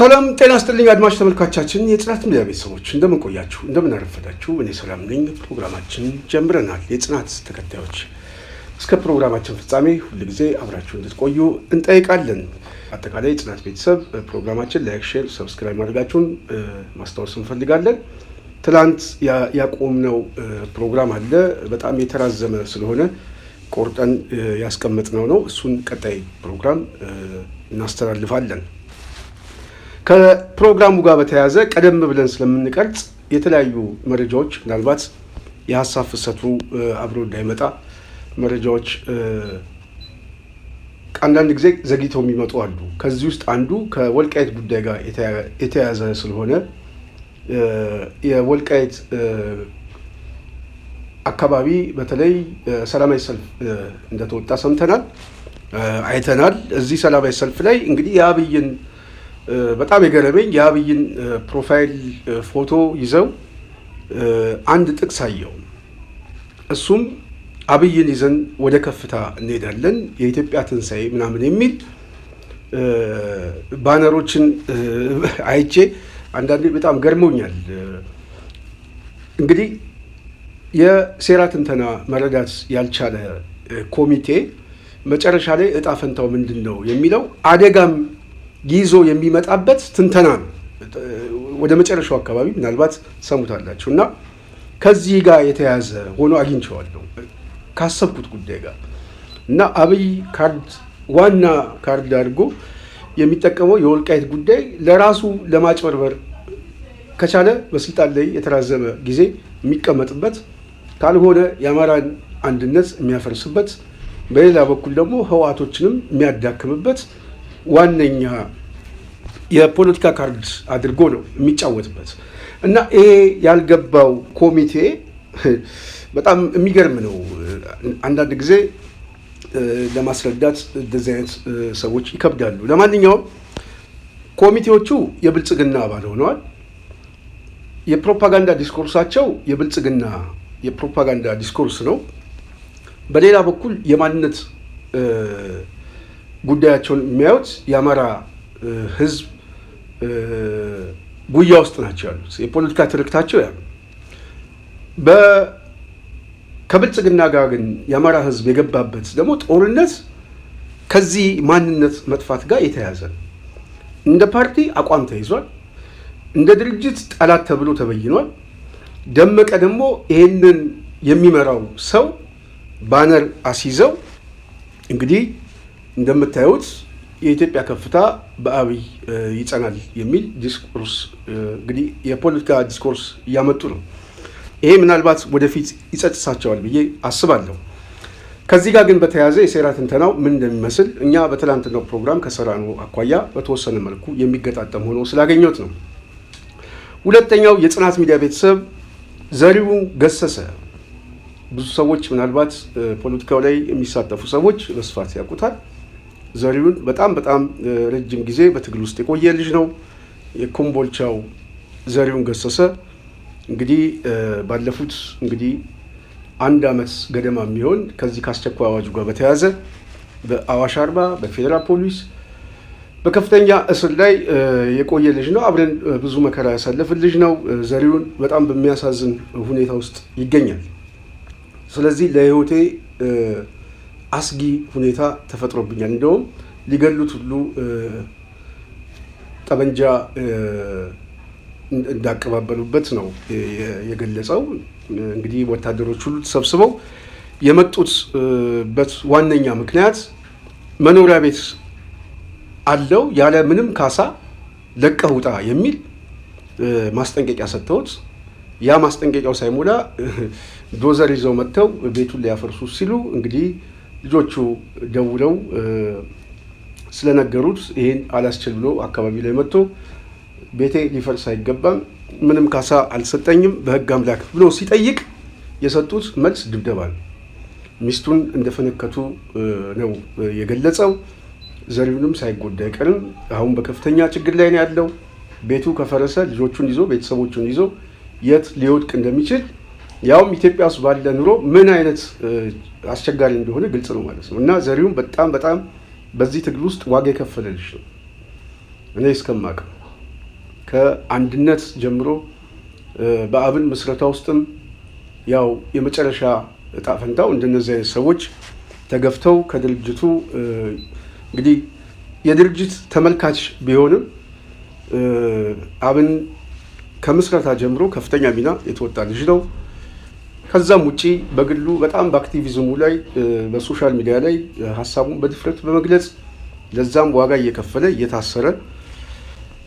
ሰላም ጤና ይስጥልኝ አድማጭ ተመልካቾቻችን የጽናት ሚዲያ ቤተሰቦች እንደምን ቆያችሁ እንደምን አረፈዳችሁ እኔ ሰላም ነኝ ፕሮግራማችን ጀምረናል የጽናት ተከታዮች እስከ ፕሮግራማችን ፍጻሜ ሁሉ ጊዜ አብራችሁ እንድትቆዩ እንጠይቃለን አጠቃላይ የጽናት ቤተሰብ ፕሮግራማችን ላይክ ሼር ሰብስክራይብ ማድረጋችሁን ማስታወስ እንፈልጋለን ትላንት ያቆምነው ፕሮግራም አለ በጣም የተራዘመ ስለሆነ ቆርጠን ያስቀመጥነው ነው እሱን ቀጣይ ፕሮግራም እናስተላልፋለን ከፕሮግራሙ ጋር በተያያዘ ቀደም ብለን ስለምንቀርጽ የተለያዩ መረጃዎች ምናልባት የሐሳብ ፍሰቱ አብሮ እንዳይመጣ መረጃዎች አንዳንድ ጊዜ ዘግይተው የሚመጡ አሉ ከዚህ ውስጥ አንዱ ከወልቃይት ጉዳይ ጋር የተያያዘ ስለሆነ የወልቃይት አካባቢ በተለይ ሰላማዊ ሰልፍ እንደተወጣ ሰምተናል አይተናል እዚህ ሰላማዊ ሰልፍ ላይ እንግዲህ የአብይን በጣም የገረመኝ የአብይን ፕሮፋይል ፎቶ ይዘው አንድ ጥቅስ አየው እሱም አብይን ይዘን ወደ ከፍታ እንሄዳለን የኢትዮጵያ ትንሳኤ ምናምን የሚል ባነሮችን አይቼ አንዳንዴ በጣም ገርሞኛል እንግዲህ የሴራ ትንተና መረዳት ያልቻለ ኮሚቴ መጨረሻ ላይ እጣ ፈንታው ምንድነው የሚለው አደጋም ይዞ የሚመጣበት ትንተና ነው ወደ መጨረሻው አካባቢ ምናልባት ሰሙታላችሁ እና ከዚህ ጋር የተያዘ ሆኖ አግኝቼዋለሁ ካሰብኩት ጉዳይ ጋር እና አብይ ካርድ ዋና ካርድ አድርጎ የሚጠቀመው የወልቃይት ጉዳይ ለራሱ ለማጭበርበር ከቻለ በስልጣን ላይ የተራዘመ ጊዜ የሚቀመጥበት ካልሆነ የአማራን አንድነት የሚያፈርስበት በሌላ በኩል ደግሞ ህወሓቶችንም የሚያዳክምበት ዋነኛ የፖለቲካ ካርድ አድርጎ ነው የሚጫወትበት እና ይሄ ያልገባው ኮሚቴ በጣም የሚገርም ነው አንዳንድ ጊዜ ለማስረዳት እንደዚህ አይነት ሰዎች ይከብዳሉ ለማንኛውም ኮሚቴዎቹ የብልጽግና አባል ሆነዋል የፕሮፓጋንዳ ዲስኮርሳቸው የብልጽግና የፕሮፓጋንዳ ዲስኮርስ ነው በሌላ በኩል የማንነት ጉዳያቸውን የሚያዩት የአማራ ህዝብ ጉያ ውስጥ ናቸው ያሉት የፖለቲካ ትርክታቸው ያ ከብልጽግና ጋር ግን የአማራ ህዝብ የገባበት ደግሞ ጦርነት ከዚህ ማንነት መጥፋት ጋር የተያያዘ እንደ ፓርቲ አቋም ተይዟል እንደ ድርጅት ጠላት ተብሎ ተበይኗል ደመቀ ደግሞ ይሄንን የሚመራው ሰው ባነር አስይዘው እንግዲህ እንደምታዩት የኢትዮጵያ ከፍታ በአብይ ይጸናል የሚል ዲስኮርስ እንግዲህ የፖለቲካ ዲስኮርስ እያመጡ ነው ይሄ ምናልባት ወደፊት ይጸጽሳቸዋል ብዬ አስባለሁ ከዚህ ጋር ግን በተያያዘ የሴራ ትንተናው ምን እንደሚመስል እኛ በትላንትናው ፕሮግራም ከሰራነው አኳያ በተወሰነ መልኩ የሚገጣጠም ሆኖ ስላገኘሁት ነው ሁለተኛው የጽናት ሚዲያ ቤተሰብ ዘሪሁን ገሰሰ ብዙ ሰዎች ምናልባት ፖለቲካው ላይ የሚሳተፉ ሰዎች በስፋት ያውቁታል ዘሪሁን በጣም ረጅም ጊዜ በትግል ውስጥ የቆየ ልጅ ነው የኮምቦልቻው ዘሪሁን ገሰሰ እንግዲህ ባለፉት እንግዲህ አንድ አመት ገደማ የሚሆን ከዚህ ካስቸኳይ አዋጁ ጋር በተያያዘ በአዋሽ አርባ በፌደራል ፖሊስ በከፍተኛ እስር ላይ የቆየ ልጅ ነው አብረን ብዙ መከራ ያሳለፈ ልጅ ነው ዘሪሁን በጣም በሚያሳዝን ሁኔታ ውስጥ ይገኛል ስለዚህ ለህይወቴ አስጊ ሁኔታ ተፈጥሮብኛል እንደውም ሊገሉት ሁሉ ጠበንጃ እንዳቀባበሉበት ነው የገለጸው እንግዲህ ወታደሮች ሁሉ ተሰብስበው የመጡበት ዋነኛ ምክንያት መኖሪያ ቤት አለው ያለ ምንም ካሳ ለቀህ ውጣ የሚል ማስጠንቀቂያ ሰጥተውት ያ ማስጠንቀቂያው ሳይሞላ ዶዘር ይዘው መጥተው ቤቱን ሊያፈርሱ ሲሉ እንግዲህ ልጆቹ ደውለው ስለነገሩት ይሄን አላስችል ብሎ አካባቢ ላይ መጥቶ ቤቴ ሊፈርስ አይገባም ምንም ካሳ አልሰጠኝም በህግ አምላክ ብሎ ሲጠይቅ የሰጡት መልስ ድብደባ ነው ሚስቱን እንደፈነከቱ ነው የገለጸው ዘሪሁንም ሳይጎዳ አይቀርም አሁን በከፍተኛ ችግር ላይ ነው ያለው ቤቱ ከፈረሰ ልጆቹን ይዞ ቤተሰቦቹን ይዞ የት ሊወድቅ እንደሚችል ያውም ኢትዮጵያ ውስጥ ባለ ኑሮ ምን አይነት አስቸጋሪ እንደሆነ ግልጽ ነው ማለት ነው እና ዘሪሁን በጣም በዚህ ትግል ውስጥ ዋጋ የከፈለ ልጅ ነው እኔ እስከማውቀው ከአንድነት ጀምሮ በአብን ምስረታ ውስጥም ያው የመጨረሻ እጣ ፈንታው እንደነዚህ አይነት ሰዎች ተገፍተው ከድርጅቱ እንግዲህ የድርጅት ተመልካች ቢሆንም አብን ከምስረታ ጀምሮ ከፍተኛ ሚና የተወጣ ልጅ ነው። ከዛም ውጪ በግሉ በጣም በአክቲቪዝሙ ላይ በሶሻል ሚዲያ ላይ ሀሳቡን በድፍረት በመግለጽ ለዛም ዋጋ እየከፈለ እየታሰረ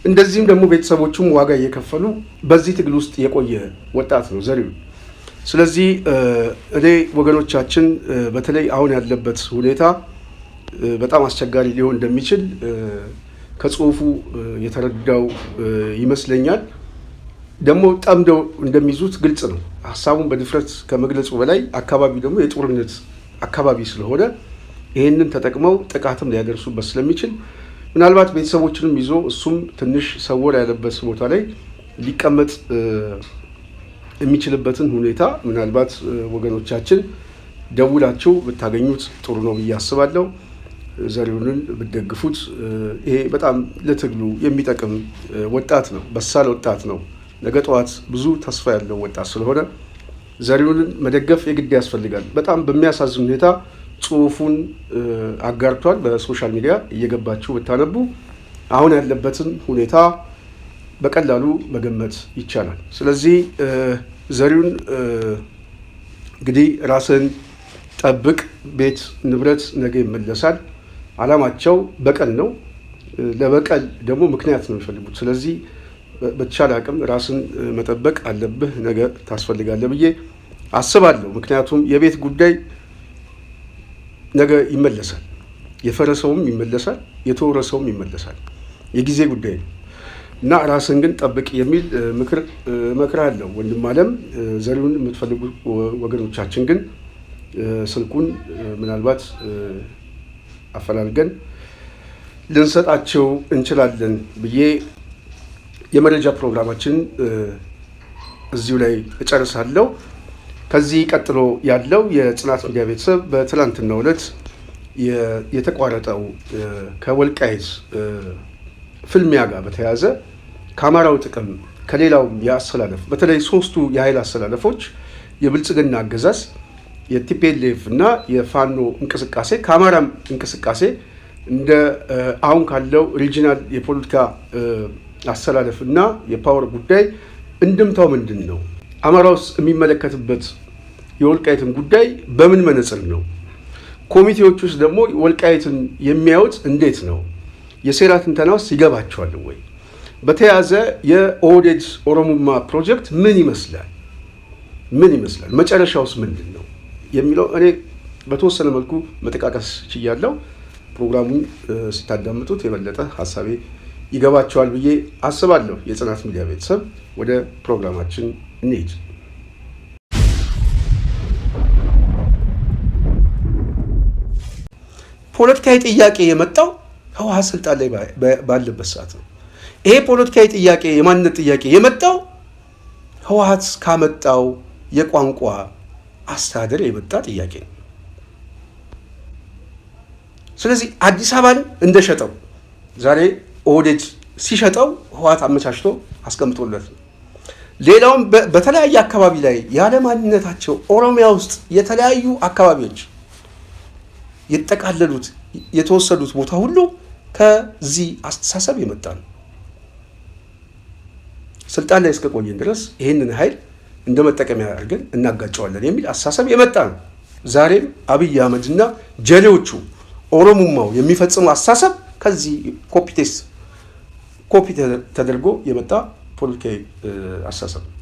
እንደዚህም ደግሞ ቤተሰቦቹም ዋጋ እየከፈሉ በዚህ ትግል ውስጥ የቆየ ወጣት ነው ዘሪሁን። ስለዚህ እኔ ወገኖቻችን በተለይ አሁን ያለበት ሁኔታ በጣም አስቸጋሪ ሊሆን እንደሚችል ከጽሁፉ የተረዳው ይመስለኛል። ደግሞ ጠምደው እንደሚይዙት ግልጽ ነው። ሀሳቡን በድፍረት ከመግለጹ በላይ አካባቢ ደግሞ የጦርነት አካባቢ ስለሆነ ይህንን ተጠቅመው ጥቃትም ሊያደርሱበት ስለሚችል ምናልባት ቤተሰቦችንም ይዞ እሱም ትንሽ ሰወር ያለበት ቦታ ላይ ሊቀመጥ የሚችልበትን ሁኔታ ምናልባት ወገኖቻችን ደውላችሁ ብታገኙት ጥሩ ነው ብዬ አስባለሁ። ዘሪሁንን ብትደግፉት። ይሄ በጣም ለትግሉ የሚጠቅም ወጣት ነው፣ በሳል ወጣት ነው። ነገ ጠዋት ብዙ ተስፋ ያለው ወጣት ስለሆነ ዘሪሁንን መደገፍ የግድ ያስፈልጋል። በጣም በሚያሳዝን ሁኔታ ጽሁፉን አጋርቷል። በሶሻል ሚዲያ እየገባችሁ ብታነቡ አሁን ያለበትን ሁኔታ በቀላሉ መገመት ይቻላል። ስለዚህ ዘሪሁን እንግዲህ ራስን ጠብቅ፣ ቤት ንብረት ነገ ይመለሳል። አላማቸው በቀል ነው። ለበቀል ደግሞ ምክንያት ነው የሚፈልጉት። ስለዚህ በተቻለ አቅም ራስን መጠበቅ አለብህ፣ ነገ ታስፈልጋለህ ብዬ አስባለሁ። ምክንያቱም የቤት ጉዳይ ነገ ይመለሳል። የፈረሰውም ይመለሳል፣ የተወረሰውም ይመለሳል። የጊዜ ጉዳይ ነው እና ራስን ግን ጠብቅ የሚል ምክር እመክራለሁ። ወንድም አለም ዘሪሁን የምትፈልጉ ወገኖቻችን ግን ስልኩን ምናልባት አፈላልገን ልንሰጣቸው እንችላለን ብዬ የመረጃ ፕሮግራማችን እዚሁ ላይ እጨርሳለሁ። ከዚህ ቀጥሎ ያለው የጽናት ሚዲያ ቤተሰብ በትላንትናው ዕለት የተቋረጠው ከወልቃይት ፍልሚያ ጋር በተያያዘ ከአማራው ጥቅም ከሌላው የአሰላለፍ በተለይ ሶስቱ የኃይል አሰላለፎች የብልጽግና አገዛዝ የቲፒኤልኤፍ እና የፋኖ እንቅስቃሴ ከአማራም እንቅስቃሴ እንደ አሁን ካለው ሪጂናል የፖለቲካ አሰላለፍ እና የፓወር ጉዳይ እንድምታው ምንድን ነው? አማራ ውስጥ የሚመለከትበት የወልቃይትን ጉዳይ በምን መነጽር ነው? ኮሚቴዎች ውስጥ ደግሞ ወልቃይትን የሚያዩት እንዴት ነው? የሴራ ትንተና ውስጥ ይገባቸዋል ወይ? በተያያዘ የኦህዴድ ኦሮሞማ ፕሮጀክት ምን ይመስላል? መጨረሻውስ ምንድን ነው የሚለው እኔ በተወሰነ መልኩ መጠቃቀስ ችያለሁ። ፕሮግራሙን ስታዳምጡት የበለጠ ሀሳቤ ይገባቸዋል ብዬ አስባለሁ። የጽናት ሚዲያ ቤተሰብ ወደ ፕሮግራማችን እንሂድ። ፖለቲካዊ ጥያቄ የመጣው ህወሓት ስልጣን ላይ ባለበት ሰዓት ነው። ይሄ ፖለቲካዊ ጥያቄ የማንነት ጥያቄ የመጣው ህወሓት ካመጣው የቋንቋ አስተዳደር የመጣ ጥያቄ ነው። ስለዚህ አዲስ አበባን እንደሸጠው ዛሬ ኦህዴድ ሲሸጠው ህወሓት አመቻችቶ አስቀምጦለት ነው። ሌላውም በተለያየ አካባቢ ላይ ያለ ማንነታቸው ኦሮሚያ ውስጥ የተለያዩ አካባቢዎች የተጠቃለሉት የተወሰዱት ቦታ ሁሉ ከዚህ አስተሳሰብ የመጣ ነው። ስልጣን ላይ እስከቆየን ድረስ ይህንን ኃይል እንደ መጠቀሚያ አድርገን እናጋጨዋለን የሚል አስተሳሰብ የመጣ ነው። ዛሬም አብይ አህመድና ጀሌዎቹ ኦሮሞማው የሚፈጽሙ አስተሳሰብ ከዚህ ኮፒ ተደርጎ የመጣ ፖለቲካዊ አስተሳሰብ ነው።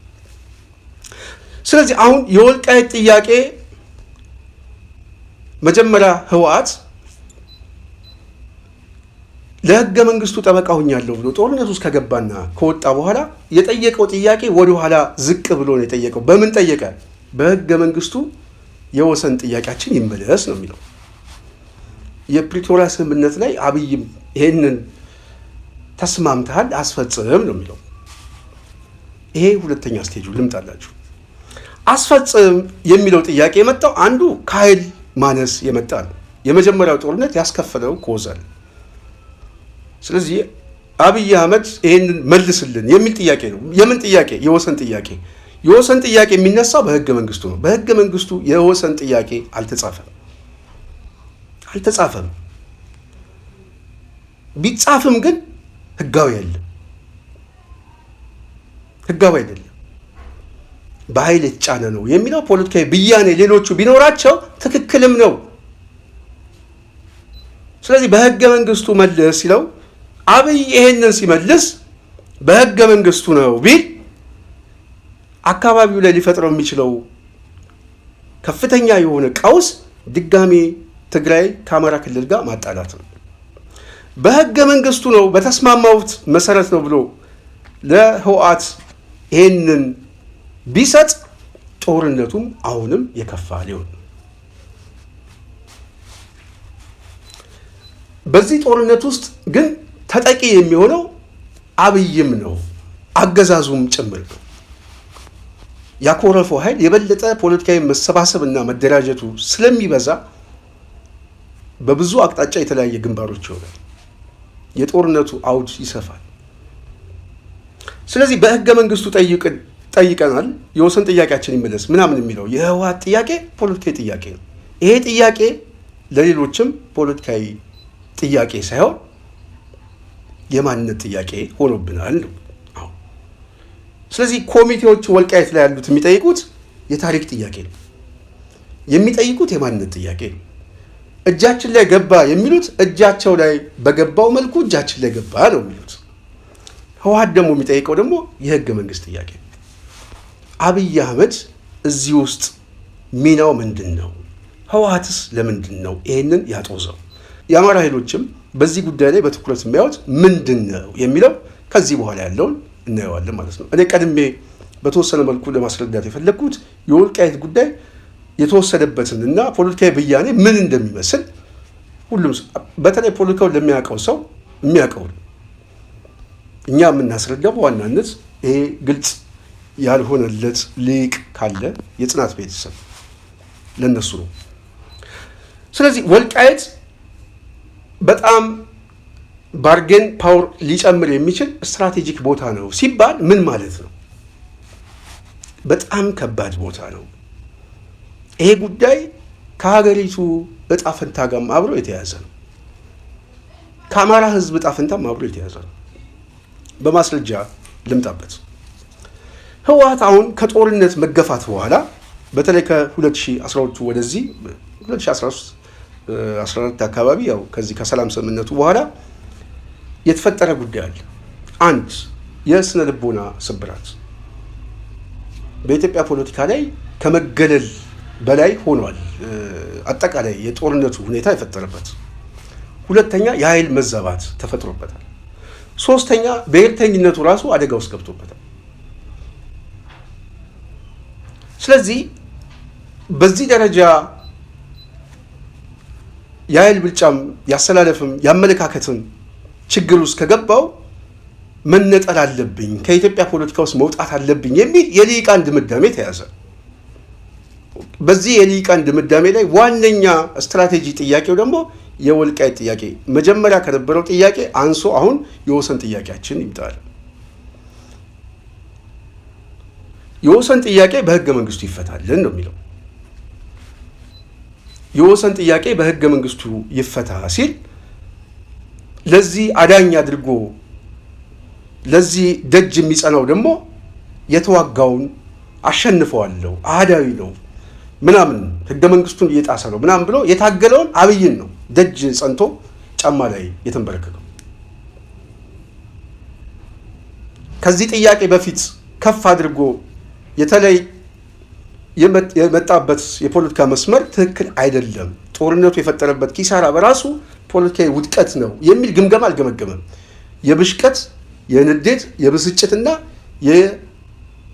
ስለዚህ አሁን የወልቃይት ጥያቄ መጀመሪያ ህወሓት ለህገ መንግስቱ ጠበቃ ሆኛለሁ ብሎ ጦርነት ውስጥ ከገባና ከወጣ በኋላ የጠየቀው ጥያቄ ወደኋላ ዝቅ ብሎ ነው የጠየቀው። በምን ጠየቀ? በህገ መንግስቱ የወሰን ጥያቄያችን ይመለስ ነው የሚለው። የፕሪቶሪያ ስምምነት ላይ አብይም ይሄንን ተስማምተሃል አስፈጽም ነው የሚለው። ይሄ ሁለተኛ ስቴጁ ልምጣላችሁ። አስፈጽም የሚለው ጥያቄ የመጣው አንዱ ከኃይል ማነስ የመጣ ነው። የመጀመሪያው ጦርነት ያስከፈለው ኮዛል። ስለዚህ አብይ አህመድ ይሄንን መልስልን የሚል ጥያቄ ነው። የምን ጥያቄ? የወሰን ጥያቄ። የወሰን ጥያቄ የሚነሳው በህገ መንግስቱ ነው። በህገ መንግስቱ የወሰን ጥያቄ አልተጻፈም። ቢጻፍም ግን ህጋዊ አይደለም። በኃይል የተጫነ ነው የሚለው ፖለቲካዊ ብያኔ ሌሎቹ ቢኖራቸው ትክክልም ነው። ስለዚህ በህገ መንግስቱ መልስ ሲለው አብይ ይሄንን ሲመልስ በህገ መንግስቱ ነው ቢል አካባቢው ላይ ሊፈጥረው የሚችለው ከፍተኛ የሆነ ቀውስ ድጋሜ ትግራይ ከአማራ ክልል ጋር ማጣላት ነው። በህገ መንግስቱ ነው በተስማማውት መሰረት ነው ብሎ ለህወሓት ይሄንን ቢሰጥ ጦርነቱም አሁንም የከፋ ሊሆን ነው። በዚህ ጦርነት ውስጥ ግን ተጠቂ የሚሆነው አብይም ነው፣ አገዛዙም ጭምር ነው። ያኮረፈው ኃይል የበለጠ ፖለቲካዊ መሰባሰብና መደራጀቱ ስለሚበዛ በብዙ አቅጣጫ የተለያየ ግንባሮች ይሆናል። የጦርነቱ አውድ ይሰፋል። ስለዚህ በህገ መንግስቱ ጠይቀናል፣ የወሰን ጥያቄያችን ይመለስ ምናምን የሚለው የህወሓት ጥያቄ ፖለቲካዊ ጥያቄ ነው። ይሄ ጥያቄ ለሌሎችም ፖለቲካዊ ጥያቄ ሳይሆን የማንነት ጥያቄ ሆኖብናል ነው። ስለዚህ ኮሚቴዎች ወልቃይት ላይ ያሉት የሚጠይቁት የታሪክ ጥያቄ ነው፣ የሚጠይቁት የማንነት ጥያቄ ነው። እጃችን ላይ ገባ የሚሉት እጃቸው ላይ በገባው መልኩ እጃችን ላይ ገባ ነው የሚሉት። ህወሓት ደግሞ የሚጠይቀው ደግሞ የህገ መንግስት ጥያቄ ነው። አብይ አህመድ እዚህ ውስጥ ሚናው ምንድን ነው? ህወሓትስ ለምንድን ነው ይሄንን ያጦዘው? የአማራ ኃይሎችም በዚህ ጉዳይ ላይ በትኩረት የሚያዩት ምንድን ነው የሚለው ከዚህ በኋላ ያለውን እናየዋለን ማለት ነው። እኔ ቀድሜ በተወሰነ መልኩ ለማስረዳት የፈለግኩት የወልቃይት ጉዳይ የተወሰደበትን እና ፖለቲካዊ ብያኔ ምን እንደሚመስል ሁሉም በተለይ ፖለቲካውን ለሚያውቀው ሰው የሚያውቀው እኛ የምናስረዳው በዋናነት ይሄ ግልጽ ያልሆነለት ሊቅ ካለ የጽናት ቤተሰብ ለነሱ ነው። ስለዚህ ወልቃይት በጣም ባርጌን ፓወር ሊጨምር የሚችል ስትራቴጂክ ቦታ ነው ሲባል ምን ማለት ነው? በጣም ከባድ ቦታ ነው። ይሄ ጉዳይ ከሀገሪቱ እጣ ፈንታ ጋርም አብሮ የተያዘ ነው። ከአማራ ህዝብ እጣ ፈንታም አብሮ የተያዘ ነው። በማስረጃ ልምጣበት። ህወሓት አሁን ከጦርነት መገፋት በኋላ በተለይ ከ2012 ወደዚህ 2013-14 አካባቢ ያው ከዚህ ከሰላም ስምምነቱ በኋላ የተፈጠረ ጉዳይ አለ። አንድ የስነ ልቦና ስብራት በኢትዮጵያ ፖለቲካ ላይ ከመገለል በላይ ሆኗል። አጠቃላይ የጦርነቱ ሁኔታ የፈጠረበት። ሁለተኛ የኃይል መዛባት ተፈጥሮበታል። ሶስተኛ ብሔርተኝነቱ ራሱ አደጋ ውስጥ ገብቶበታል። ስለዚህ በዚህ ደረጃ የኃይል ብልጫም ያሰላለፍም ያመለካከትም ችግር ውስጥ ከገባው መነጠል አለብኝ፣ ከኢትዮጵያ ፖለቲካ ውስጥ መውጣት አለብኝ የሚል የልሂቃን ድምዳሜ ተያዘ። በዚህ የልሂቃን ድምዳሜ ላይ ዋነኛ ስትራቴጂ ጥያቄው ደግሞ የወልቃይት ጥያቄ መጀመሪያ ከነበረው ጥያቄ አንሶ አሁን የወሰን ጥያቄያችን ይምጣል። የወሰን ጥያቄ በህገ መንግስቱ ይፈታልን ነው የሚለው። የወሰን ጥያቄ በህገ መንግስቱ ይፈታ ሲል ለዚህ አዳኝ አድርጎ ለዚህ ደጅ የሚጸናው ደግሞ የተዋጋውን አሸንፈዋለሁ፣ አህዳዊ ነው ምናምን ህገ መንግስቱን እየጣሰ ነው ምናምን ብሎ የታገለውን አብይን ነው ደጅ ጸንቶ ጫማ ላይ የተንበረከከው። ከዚህ ጥያቄ በፊት ከፍ አድርጎ የተለይ የመጣበት የፖለቲካ መስመር ትክክል አይደለም፣ ጦርነቱ የፈጠረበት ኪሳራ በራሱ ፖለቲካዊ ውድቀት ነው የሚል ግምገማ አልገመገመም። የብሽቀት፣ የንዴት፣ የብስጭትና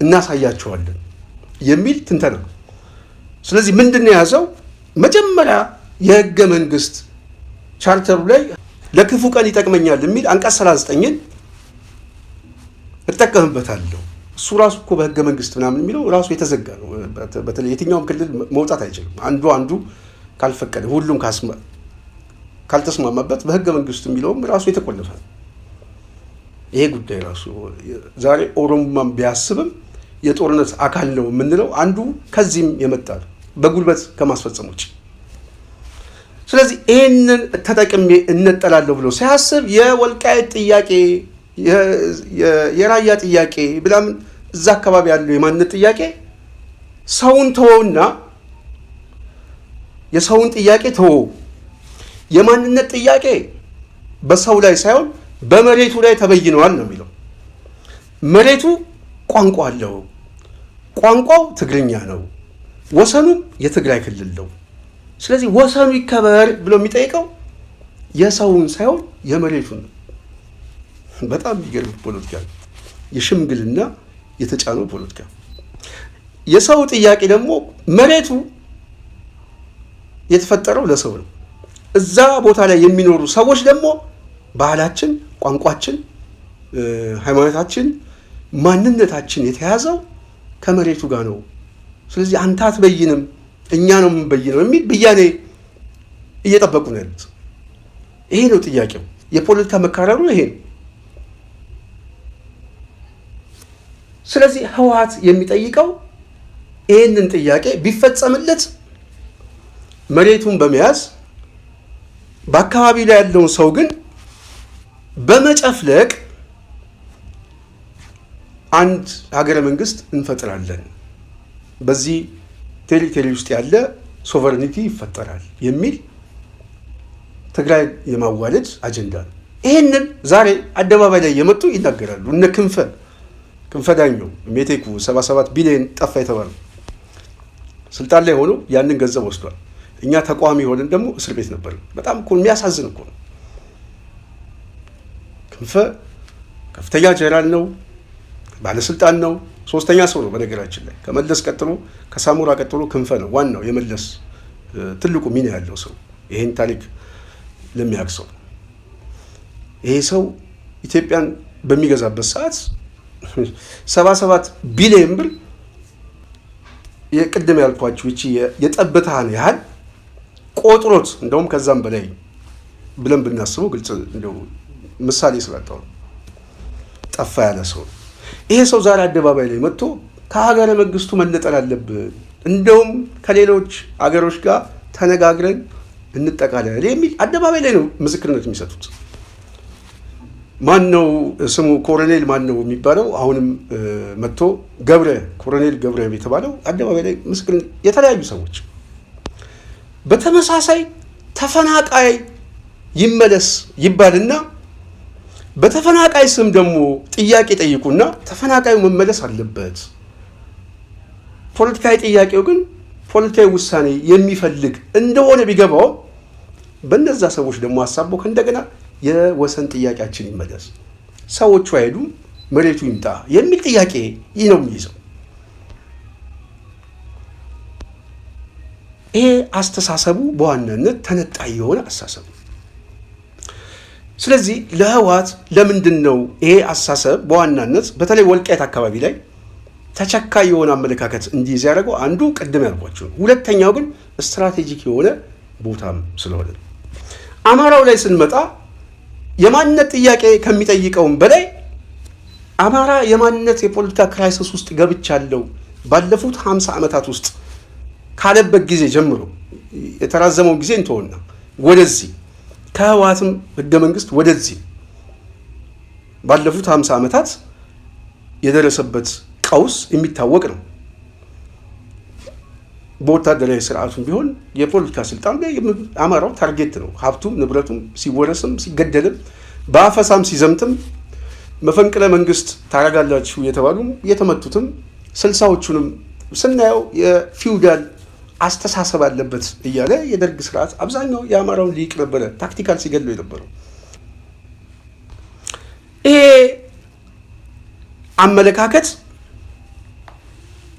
እናሳያቸዋለን የሚል ትንተና። ስለዚህ ምንድን ነው የያዘው? መጀመሪያ የህገ መንግስት ቻርተሩ ላይ ለክፉ ቀን ይጠቅመኛል የሚል አንቀጽ 39ን እጠቀምበታለሁ። እሱ ራሱ እኮ በህገ መንግስት ምናምን የሚለው ራሱ የተዘጋ ነው። በተለይ የትኛውም ክልል መውጣት አይችልም። አንዱ ካልፈቀደ ሁሉም ካልተስማማበት በህገ መንግስቱ የሚለውም ራሱ የተቆለፈ ነው። ይሄ ጉዳይ ራሱ ዛሬ ኦሮሞማን ቢያስብም የጦርነት አካል ነው የምንለው አንዱ ከዚህም የመጣ ነው፣ በጉልበት ከማስፈጸም ውጭ። ስለዚህ ይህንን ተጠቅሜ እነጠላለሁ ብሎ ሲያስብ የወልቃይት ጥያቄ የራያ ጥያቄ ብላም እዛ አካባቢ ያለው የማንነት ጥያቄ ሰውን ተወውና የሰውን ጥያቄ ተወው። የማንነት ጥያቄ በሰው ላይ ሳይሆን በመሬቱ ላይ ተበይነዋል ነው የሚለው። መሬቱ ቋንቋ አለው፣ ቋንቋው ትግርኛ ነው፣ ወሰኑም የትግራይ ክልል ነው። ስለዚህ ወሰኑ ይከበር ብሎ የሚጠይቀው የሰውን ሳይሆን የመሬቱን ነው። በጣም የሚገርም ፖለቲካ፣ የሽምግልና የተጫነው ፖለቲካ። የሰው ጥያቄ ደግሞ መሬቱ የተፈጠረው ለሰው ነው። እዛ ቦታ ላይ የሚኖሩ ሰዎች ደግሞ ባህላችን፣ ቋንቋችን፣ ሃይማኖታችን፣ ማንነታችን የተያዘው ከመሬቱ ጋር ነው። ስለዚህ አንተ አትበይንም እኛ ነው የምንበይነው የሚል ብያኔ እየጠበቁ ነው ያሉት። ይሄ ነው ጥያቄው። የፖለቲካ መካረሩ ይሄ ነው። ስለዚህ ህወሓት የሚጠይቀው ይህንን ጥያቄ ቢፈጸምለት መሬቱን በመያዝ በአካባቢው ላይ ያለውን ሰው ግን በመጨፍለቅ አንድ ሀገረ መንግስት እንፈጥራለን፣ በዚህ ቴሪቶሪ ውስጥ ያለ ሶቨሬኒቲ ይፈጠራል የሚል ትግራይ የማዋለድ አጀንዳ ነው። ይህንን ዛሬ አደባባይ ላይ የመጡ ይናገራሉ። እነ ክንፈ ዳኘው ሜቴኩ 77 ቢሊዮን ጠፋ የተባለው ስልጣን ላይ ሆኖ ያንን ገንዘብ ወስዷል። እኛ ተቋሚ ሆነን ደግሞ እስር ቤት ነበር። በጣም እኮ የሚያሳዝን እኮ ነው። ክንፈ ከፍተኛ ጀነራል ነው፣ ባለስልጣን ነው፣ ሶስተኛ ሰው ነው። በነገራችን ላይ ከመለስ ቀጥሎ ከሳሞራ ቀጥሎ ክንፈ ነው ዋናው የመለስ ትልቁ ሚና ያለው ሰው። ይሄን ታሪክ ለሚያውቅ ሰው ይሄ ሰው ኢትዮጵያን በሚገዛበት ሰዓት 77 ቢሊዮን ብር የቅድም ያልኳችሁ እቺ የጠብታን ያህል ቆጥሮት እንደውም ከዛም በላይ ብለን ብናስበው ግልጽ እንደው ምሳሌ ስላጣው ጠፋ ያለ ሰው። ይሄ ሰው ዛሬ አደባባይ ላይ መጥቶ ከሀገረ መንግስቱ መነጠል አለብን፣ እንደውም ከሌሎች አገሮች ጋር ተነጋግረን እንጠቃለል የሚል አደባባይ ላይ ነው ምስክርነት የሚሰጡት። ማን ነው ስሙ? ኮሎኔል ማን ነው የሚባለው? አሁንም መጥቶ ኮሎኔል ገብረ የተባለው አደባባይ ላይ ምስክርነት የተለያዩ ሰዎች። በተመሳሳይ ተፈናቃይ ይመለስ ይባልና በተፈናቃይ ስም ደግሞ ጥያቄ ጠይቁና ተፈናቃዩ መመለስ አለበት። ፖለቲካዊ ጥያቄው ግን ፖለቲካዊ ውሳኔ የሚፈልግ እንደሆነ ቢገባው በእነዛ ሰዎች ደግሞ አሳቦ ከእንደገና የወሰን ጥያቄያችን ይመለስ፣ ሰዎቹ አይሄዱም፣ መሬቱ ይምጣ የሚል ጥያቄ ይህ ነው የሚይዘው። ይሄ አስተሳሰቡ በዋናነት ተነጣይ የሆነ አስተሳሰቡ። ስለዚህ ለህወሓት ለምንድን ነው ይሄ አስተሳሰብ በዋናነት በተለይ ወልቃይት አካባቢ ላይ ተቸካይ የሆነ አመለካከት እንዲይዝ ያደረገው? አንዱ ቅድም ያልኳቸው ነው። ሁለተኛው ግን ስትራቴጂክ የሆነ ቦታም ስለሆነ ነው። አማራው ላይ ስንመጣ የማንነት ጥያቄ ከሚጠይቀውም በላይ አማራ የማንነት የፖለቲካ ክራይሲስ ውስጥ ገብቻለሁ ባለፉት 50 ዓመታት ውስጥ ካለበት ጊዜ ጀምሮ የተራዘመውን ጊዜ እንተውና ወደዚህ ከህወሓትም ህገ መንግስት ወደዚህ ባለፉት 50 ዓመታት የደረሰበት ቀውስ የሚታወቅ ነው። በወታደራዊ ስርዓቱም ቢሆን የፖለቲካ ስልጣን ላይ አማራው ታርጌት ነው። ሀብቱም ንብረቱም ሲወረስም ሲገደልም በአፈሳም ሲዘምትም መፈንቅለ መንግስት ታረጋላችሁ የተባሉም የተመቱትም 60ዎቹንም ስናየው የፊውዳል አስተሳሰብ አለበት እያለ የደርግ ስርዓት አብዛኛው የአማራውን ሊቅ ነበረ ታክቲካል ሲገድለው የነበረው። ይሄ አመለካከት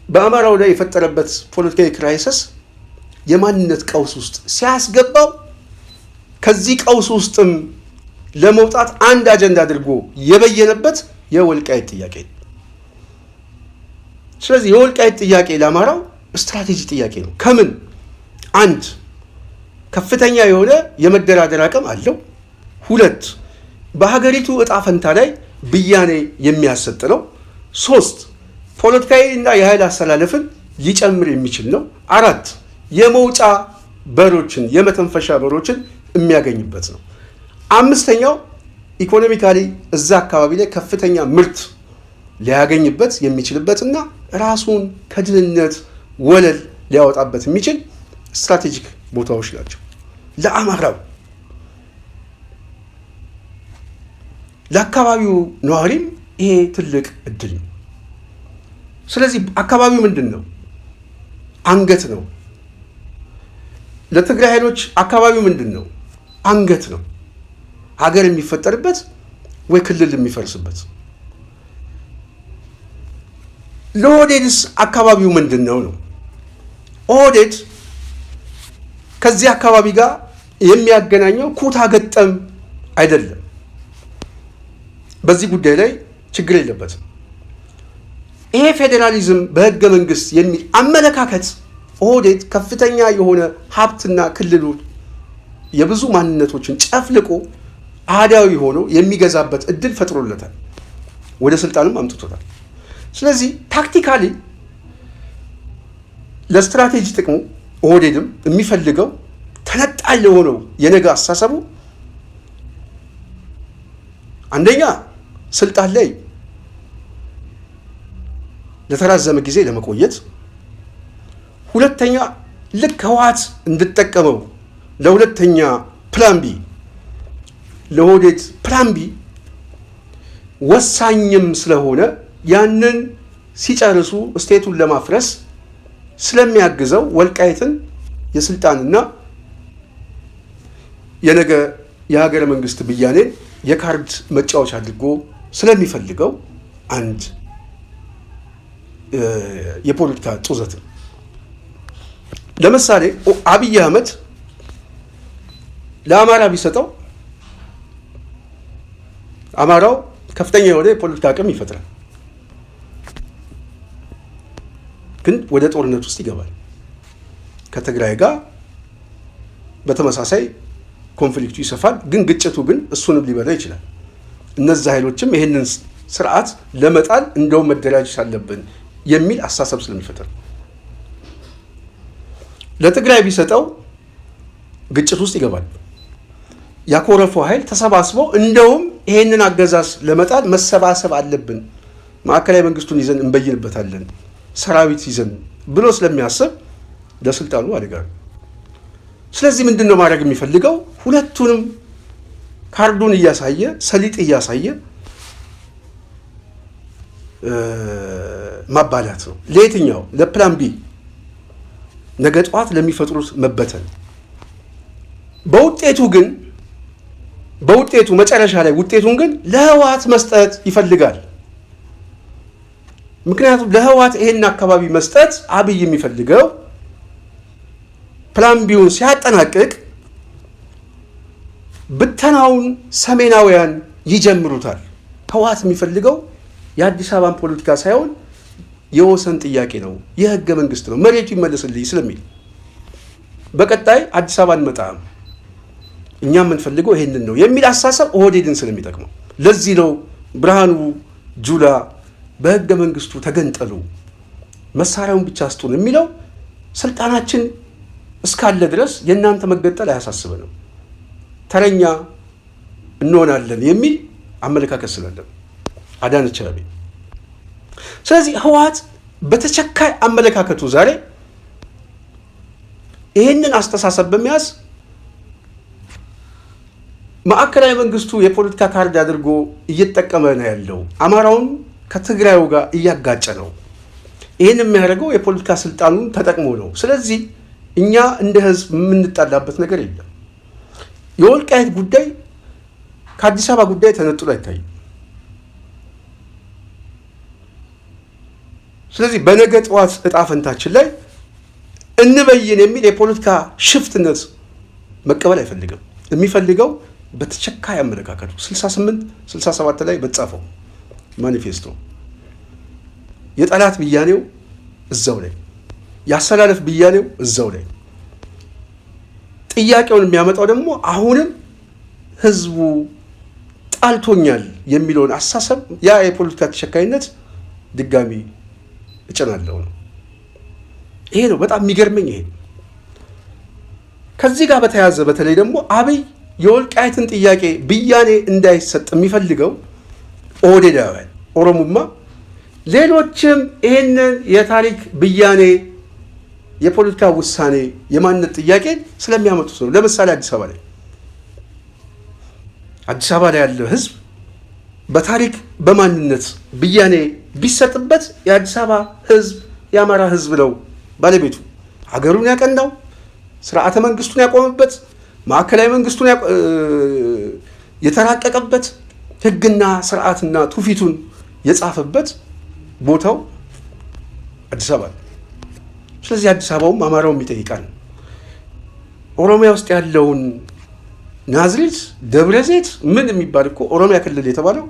በአማራው ላይ የፈጠረበት ፖለቲካዊ ክራይሲስ የማንነት ቀውስ ውስጥ ሲያስገባው ከዚህ ቀውስ ውስጥም ለመውጣት አንድ አጀንዳ አድርጎ የበየነበት የወልቃይት ጥያቄ። ስለዚህ የወልቃይት ጥያቄ ለአማራው ስትራቴጂ ጥያቄ ነው። ከምን አንድ ከፍተኛ የሆነ የመደራደር አቅም አለው። ሁለት በሀገሪቱ እጣ ፈንታ ላይ ብያኔ የሚያሰጥ ነው። 3 ፖለቲካዊና የኃይል አስተላለፍን ሊጨምር የሚችል ነው። 4 የመውጫ በሮችን የመተንፈሻ በሮችን የሚያገኝበት ነው። 5ኛው ኢኮኖሚካሊ እዛ አካባቢ ላይ ከፍተኛ ምርት ሊያገኝበት የሚችልበትና ራሱን ከድህነት ወለል ሊያወጣበት የሚችል ስትራቴጂክ ቦታዎች ናቸው። ለአማራው ለአካባቢው ነዋሪም ይሄ ትልቅ እድል ነው። ስለዚህ አካባቢው ምንድን ነው? አንገት ነው። ለትግራይ ኃይሎች አካባቢው ምንድን ነው? አንገት ነው። ሀገር የሚፈጠርበት ወይ ክልል የሚፈርስበት። ለኦህዴድስ አካባቢው ምንድን ነው? ኦህዴድ ከዚህ አካባቢ ጋር የሚያገናኘው ኩታ ገጠም አይደለም። በዚህ ጉዳይ ላይ ችግር የለበትም። ይሄ ፌዴራሊዝም በህገ መንግስት የሚል አመለካከት ኦህዴድ ከፍተኛ የሆነ ሀብትና ክልሉ የብዙ ማንነቶችን ጨፍልቆ አህዳዊ ሆኖ የሚገዛበት እድል ፈጥሮለታል፣ ወደ ስልጣንም አምጥቶታል። ስለዚህ ታክቲካሊ ለስትራቴጂ ጥቅሙ ኦህዴድም የሚፈልገው ተነጣይ የሆነው የነገ አስተሳሰቡ አንደኛ ስልጣን ላይ ለተራዘመ ጊዜ ለመቆየት፣ ሁለተኛ ልክ ህወሓት እንድጠቀመው ለሁለተኛ ፕላን ቢ ለኦህዴድ ፕላን ቢ ወሳኝም ስለሆነ ያንን ሲጨርሱ ስቴቱን ለማፍረስ ስለሚያግዘው ወልቃይትን የስልጣንና የነገ የሀገረ መንግስት ብያኔን የካርድ መጫወቻ አድርጎ ስለሚፈልገው አንድ የፖለቲካ ጡዘት ነው። ለምሳሌ አብይ አህመድ ለአማራ ቢሰጠው አማራው ከፍተኛ የሆነ የፖለቲካ አቅም ይፈጥራል፣ ግን ወደ ጦርነት ውስጥ ይገባል። ከትግራይ ጋር በተመሳሳይ ኮንፍሊክቱ ይሰፋል፣ ግን ግጭቱ ግን እሱንም ሊበላ ይችላል። እነዚህ ኃይሎችም ይህንን ስርዓት ለመጣል እንደውም መደራጀት አለብን የሚል አስተሳሰብ ስለሚፈጠር ለትግራይ ቢሰጠው ግጭት ውስጥ ይገባል። ያኮረፈው ኃይል ተሰባስበው እንደውም ይሄንን አገዛዝ ለመጣል መሰባሰብ አለብን፣ ማዕከላዊ መንግስቱን ይዘን እንበይንበታለን፣ ሰራዊት ይዘን ብሎ ስለሚያስብ ለስልጣኑ አደጋ ነው። ስለዚህ ምንድን ነው ማድረግ የሚፈልገው? ሁለቱንም ካርዱን እያሳየ ሰሊጥ እያሳየ ማባላት ነው። ለየትኛው? ለፕላን ቢ ነገ ጠዋት ለሚፈጥሩት መበተን። በውጤቱ መጨረሻ ላይ ውጤቱን ግን ለህወሓት መስጠት ይፈልጋል። ምክንያቱም ለህወሓት ይሄን አካባቢ መስጠት አብይ የሚፈልገው ፕላን ቢውን ሲያጠናቅቅ ብተናውን ሰሜናውያን ይጀምሩታል። ህወሓት የሚፈልገው የአዲስ አበባን ፖለቲካ ሳይሆን የወሰን ጥያቄ ነው፣ የህገ መንግስት ነው፣ መሬቱ ይመለስልኝ ስለሚል በቀጣይ አዲስ አበባ እንመጣም እኛ የምንፈልገው ይሄንን ነው የሚል አስተሳሰብ ኦህዴድን ስለሚጠቅመው፣ ለዚህ ነው ብርሃኑ ጁላ በህገ መንግስቱ ተገንጠሉ መሳሪያውን ብቻ አስጡን የሚለው። ስልጣናችን እስካለ ድረስ የእናንተ መገንጠል አያሳስበንም፣ ተረኛ እንሆናለን የሚል አመለካከት ስላለን አዳነች አቤቤ። ስለዚህ ህወሓት በተቸካይ አመለካከቱ ዛሬ ይህንን አስተሳሰብ በመያዝ ማዕከላዊ መንግስቱ የፖለቲካ ካርድ አድርጎ እየተጠቀመ ነው ያለው። አማራውን ከትግራዩ ጋር እያጋጨ ነው። ይህን የሚያደርገው የፖለቲካ ስልጣኑን ተጠቅሞ ነው። ስለዚህ እኛ እንደ ህዝብ የምንጣላበት ነገር የለም። የወልቃይት ጉዳይ ከአዲስ አበባ ጉዳይ ተነጥሎ አይታይም። ስለዚህ በነገ ጠዋት እጣ ፈንታችን ላይ እንበይን የሚል የፖለቲካ ሽፍትነት መቀበል አይፈልግም። የሚፈልገው በተቸካይ አመለካከቱ 68-67 ላይ በተጻፈው ማኒፌስቶ የጠላት ብያኔው እዛው ላይ፣ ያሰላለፍ ብያኔው እዛው ላይ፣ ጥያቄውን የሚያመጣው ደግሞ አሁንም ህዝቡ አጣልቶኛል የሚለውን አሳሰብ ያ የፖለቲካ ተሸካይነት ድጋሚ እጨናለሁ ነው። ይሄ ነው በጣም የሚገርመኝ። ይሄ ከዚህ ጋር በተያያዘ በተለይ ደግሞ አብይ የወልቃይትን ጥያቄ ብያኔ እንዳይሰጥ የሚፈልገው ኦህዴዳውያን፣ ኦሮሙማ፣ ሌሎችም ይህንን የታሪክ ብያኔ የፖለቲካ ውሳኔ የማንነት ጥያቄ ስለሚያመጡት ነው። ለምሳሌ አዲስ አበባ ላይ ያለው ህዝብ በታሪክ በማንነት ብያኔ ቢሰጥበት የአዲስ አበባ ህዝብ የአማራ ህዝብ ነው ባለቤቱ። ሀገሩን ያቀናው፣ ስርዓተ መንግስቱን ያቆመበት፣ ማዕከላዊ መንግስቱን የተራቀቀበት፣ ህግና ስርዓትና ትውፊቱን የጻፈበት ቦታው አዲስ አበባ ነው። ስለዚህ አዲስ አበባውም አማራውም ይጠይቃል። ኦሮሚያ ውስጥ ያለውን ናዝሬት፣ ደብረ ዘይት ምን የሚባል እኮ ኦሮሚያ ክልል የተባለው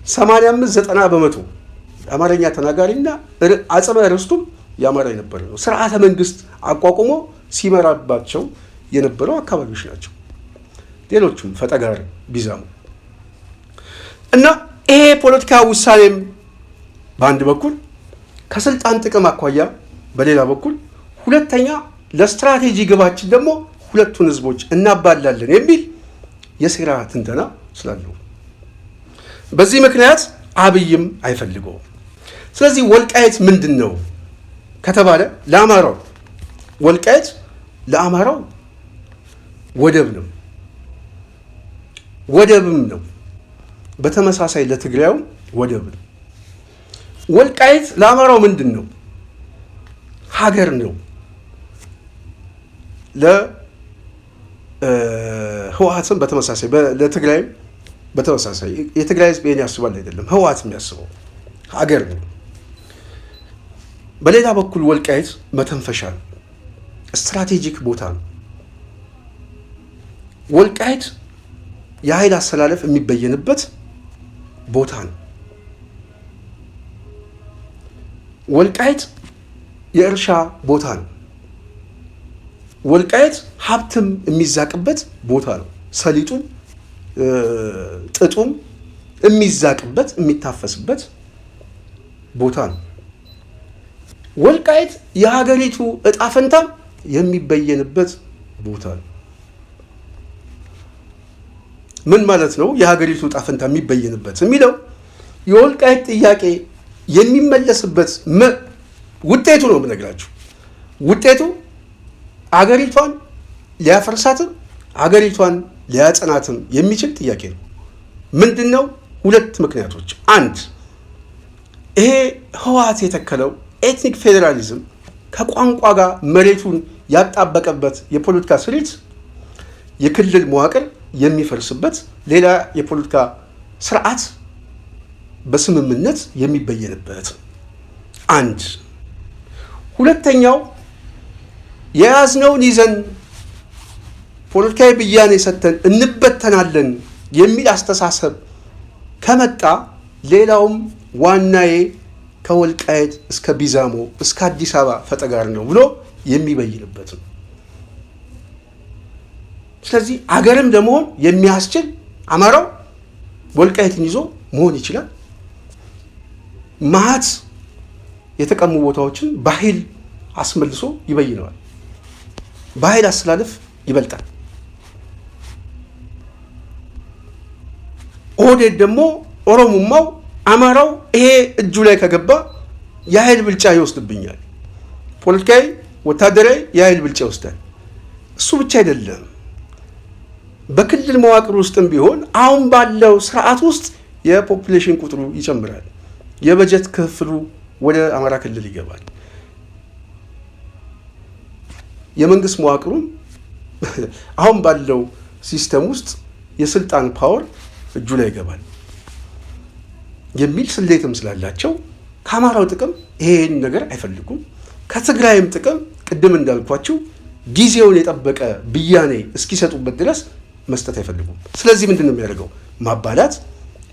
85-90% አማርኛ ተናጋሪና አጽመ ርስቱም የአማራ የነበረ ነው። ስርዓተ መንግስት አቋቁሞ ሲመራባቸው የነበረው አካባቢዎች ናቸው። ሌሎቹም ፈጠጋር፣ ቢዛሙ እና ይሄ ፖለቲካ ውሳኔም በአንድ በኩል ከስልጣን ጥቅም አኳያ፣ በሌላ በኩል ሁለተኛ ለስትራቴጂ ግባችን ደግሞ ሁለቱን ህዝቦች እናባላለን የሚል የሴራ ትንተና ስላለው በዚህ ምክንያት አብይም አይፈልገውም። ስለዚህ ወልቃይት ምንድን ነው ከተባለ ለአማራው ወልቃይት ለአማራው ወደብ ነው፣ ወደብም ነው። በተመሳሳይ ለትግራዩ ወደብ ነው። ወልቃይት ለአማራው ምንድን ነው? ሀገር ነው። ለህወሓትም በተመሳሳይ ለትግራይም በተመሳሳይ የትግራይ ህዝብ ይሄን ያስባል አይደለም፣ ህወሓት የሚያስበው ሀገር ነው። በሌላ በኩል ወልቃይት መተንፈሻ ነው፣ ስትራቴጂክ ቦታ ነው። ወልቃይት የኃይል አሰላለፍ የሚበየንበት ቦታ ነው። ወልቃይት የእርሻ ቦታ ነው። ወልቃይት ሀብትም የሚዛቅበት ቦታ ነው። ሰሊጡም ጥጡም የሚዛቅበት የሚታፈስበት ቦታ ነው። ወልቃይት የሀገሪቱ እጣ ፈንታም የሚበየንበት ቦታ ነው። ምን ማለት ነው? የሀገሪቱ እጣ ፈንታ የሚበየንበት የሚለው የወልቃይት ጥያቄ የሚመለስበት ውጤቱ ነው የምነግራችሁ። ውጤቱ አገሪቷን ሊያፈርሳትም አገሪቷን ሊያጸናትም የሚችል ጥያቄ ነው። ምንድን ነው? ሁለት ምክንያቶች። አንድ፣ ይሄ ህወሓት የተከለው ኤትኒክ ፌዴራሊዝም ከቋንቋ ጋር መሬቱን ያጣበቀበት የፖለቲካ ስሪት የክልል መዋቅር የሚፈርስበት ሌላ የፖለቲካ ስርዓት በስምምነት የሚበየንበት አንድ። ሁለተኛው የያዝነውን ይዘን ፖለቲካዊ ብያኔ ሰጥተን እንበተናለን የሚል አስተሳሰብ ከመጣ ሌላውም ዋናዬ ከወልቃይት እስከ ቢዛሞ እስከ አዲስ አበባ ፈጠጋር ነው ብሎ የሚበይንበት ነው። ስለዚህ አገርም ለመሆን የሚያስችል አማራው ወልቃይትን ይዞ መሆን ይችላል። ማት የተቀሙ ቦታዎችን በኃይል አስመልሶ ይበይነዋል። በኃይል አስተላለፍ ይበልጣል። ኦህዴድ ደግሞ ኦሮሙማው አማራው ይሄ እጁ ላይ ከገባ የኃይል ብልጫ ይወስድብኛል፣ ፖለቲካዊ ወታደራዊ የኃይል ብልጫ ይወስዳል። እሱ ብቻ አይደለም፣ በክልል መዋቅር ውስጥም ቢሆን አሁን ባለው ስርዓት ውስጥ የፖፑሌሽን ቁጥሩ ይጨምራል፣ የበጀት ክፍሉ ወደ አማራ ክልል ይገባል። የመንግስት መዋቅሩም አሁን ባለው ሲስተም ውስጥ የስልጣን ፓወር እጁ ላይ ይገባል የሚል ስሌትም ስላላቸው ከአማራው ጥቅም ይሄን ነገር አይፈልጉም። ከትግራይም ጥቅም ቅድም እንዳልኳቸው ጊዜውን የጠበቀ ብያኔ እስኪሰጡበት ድረስ መስጠት አይፈልጉም። ስለዚህ ምንድን ነው የሚያደርገው? ማባላት፣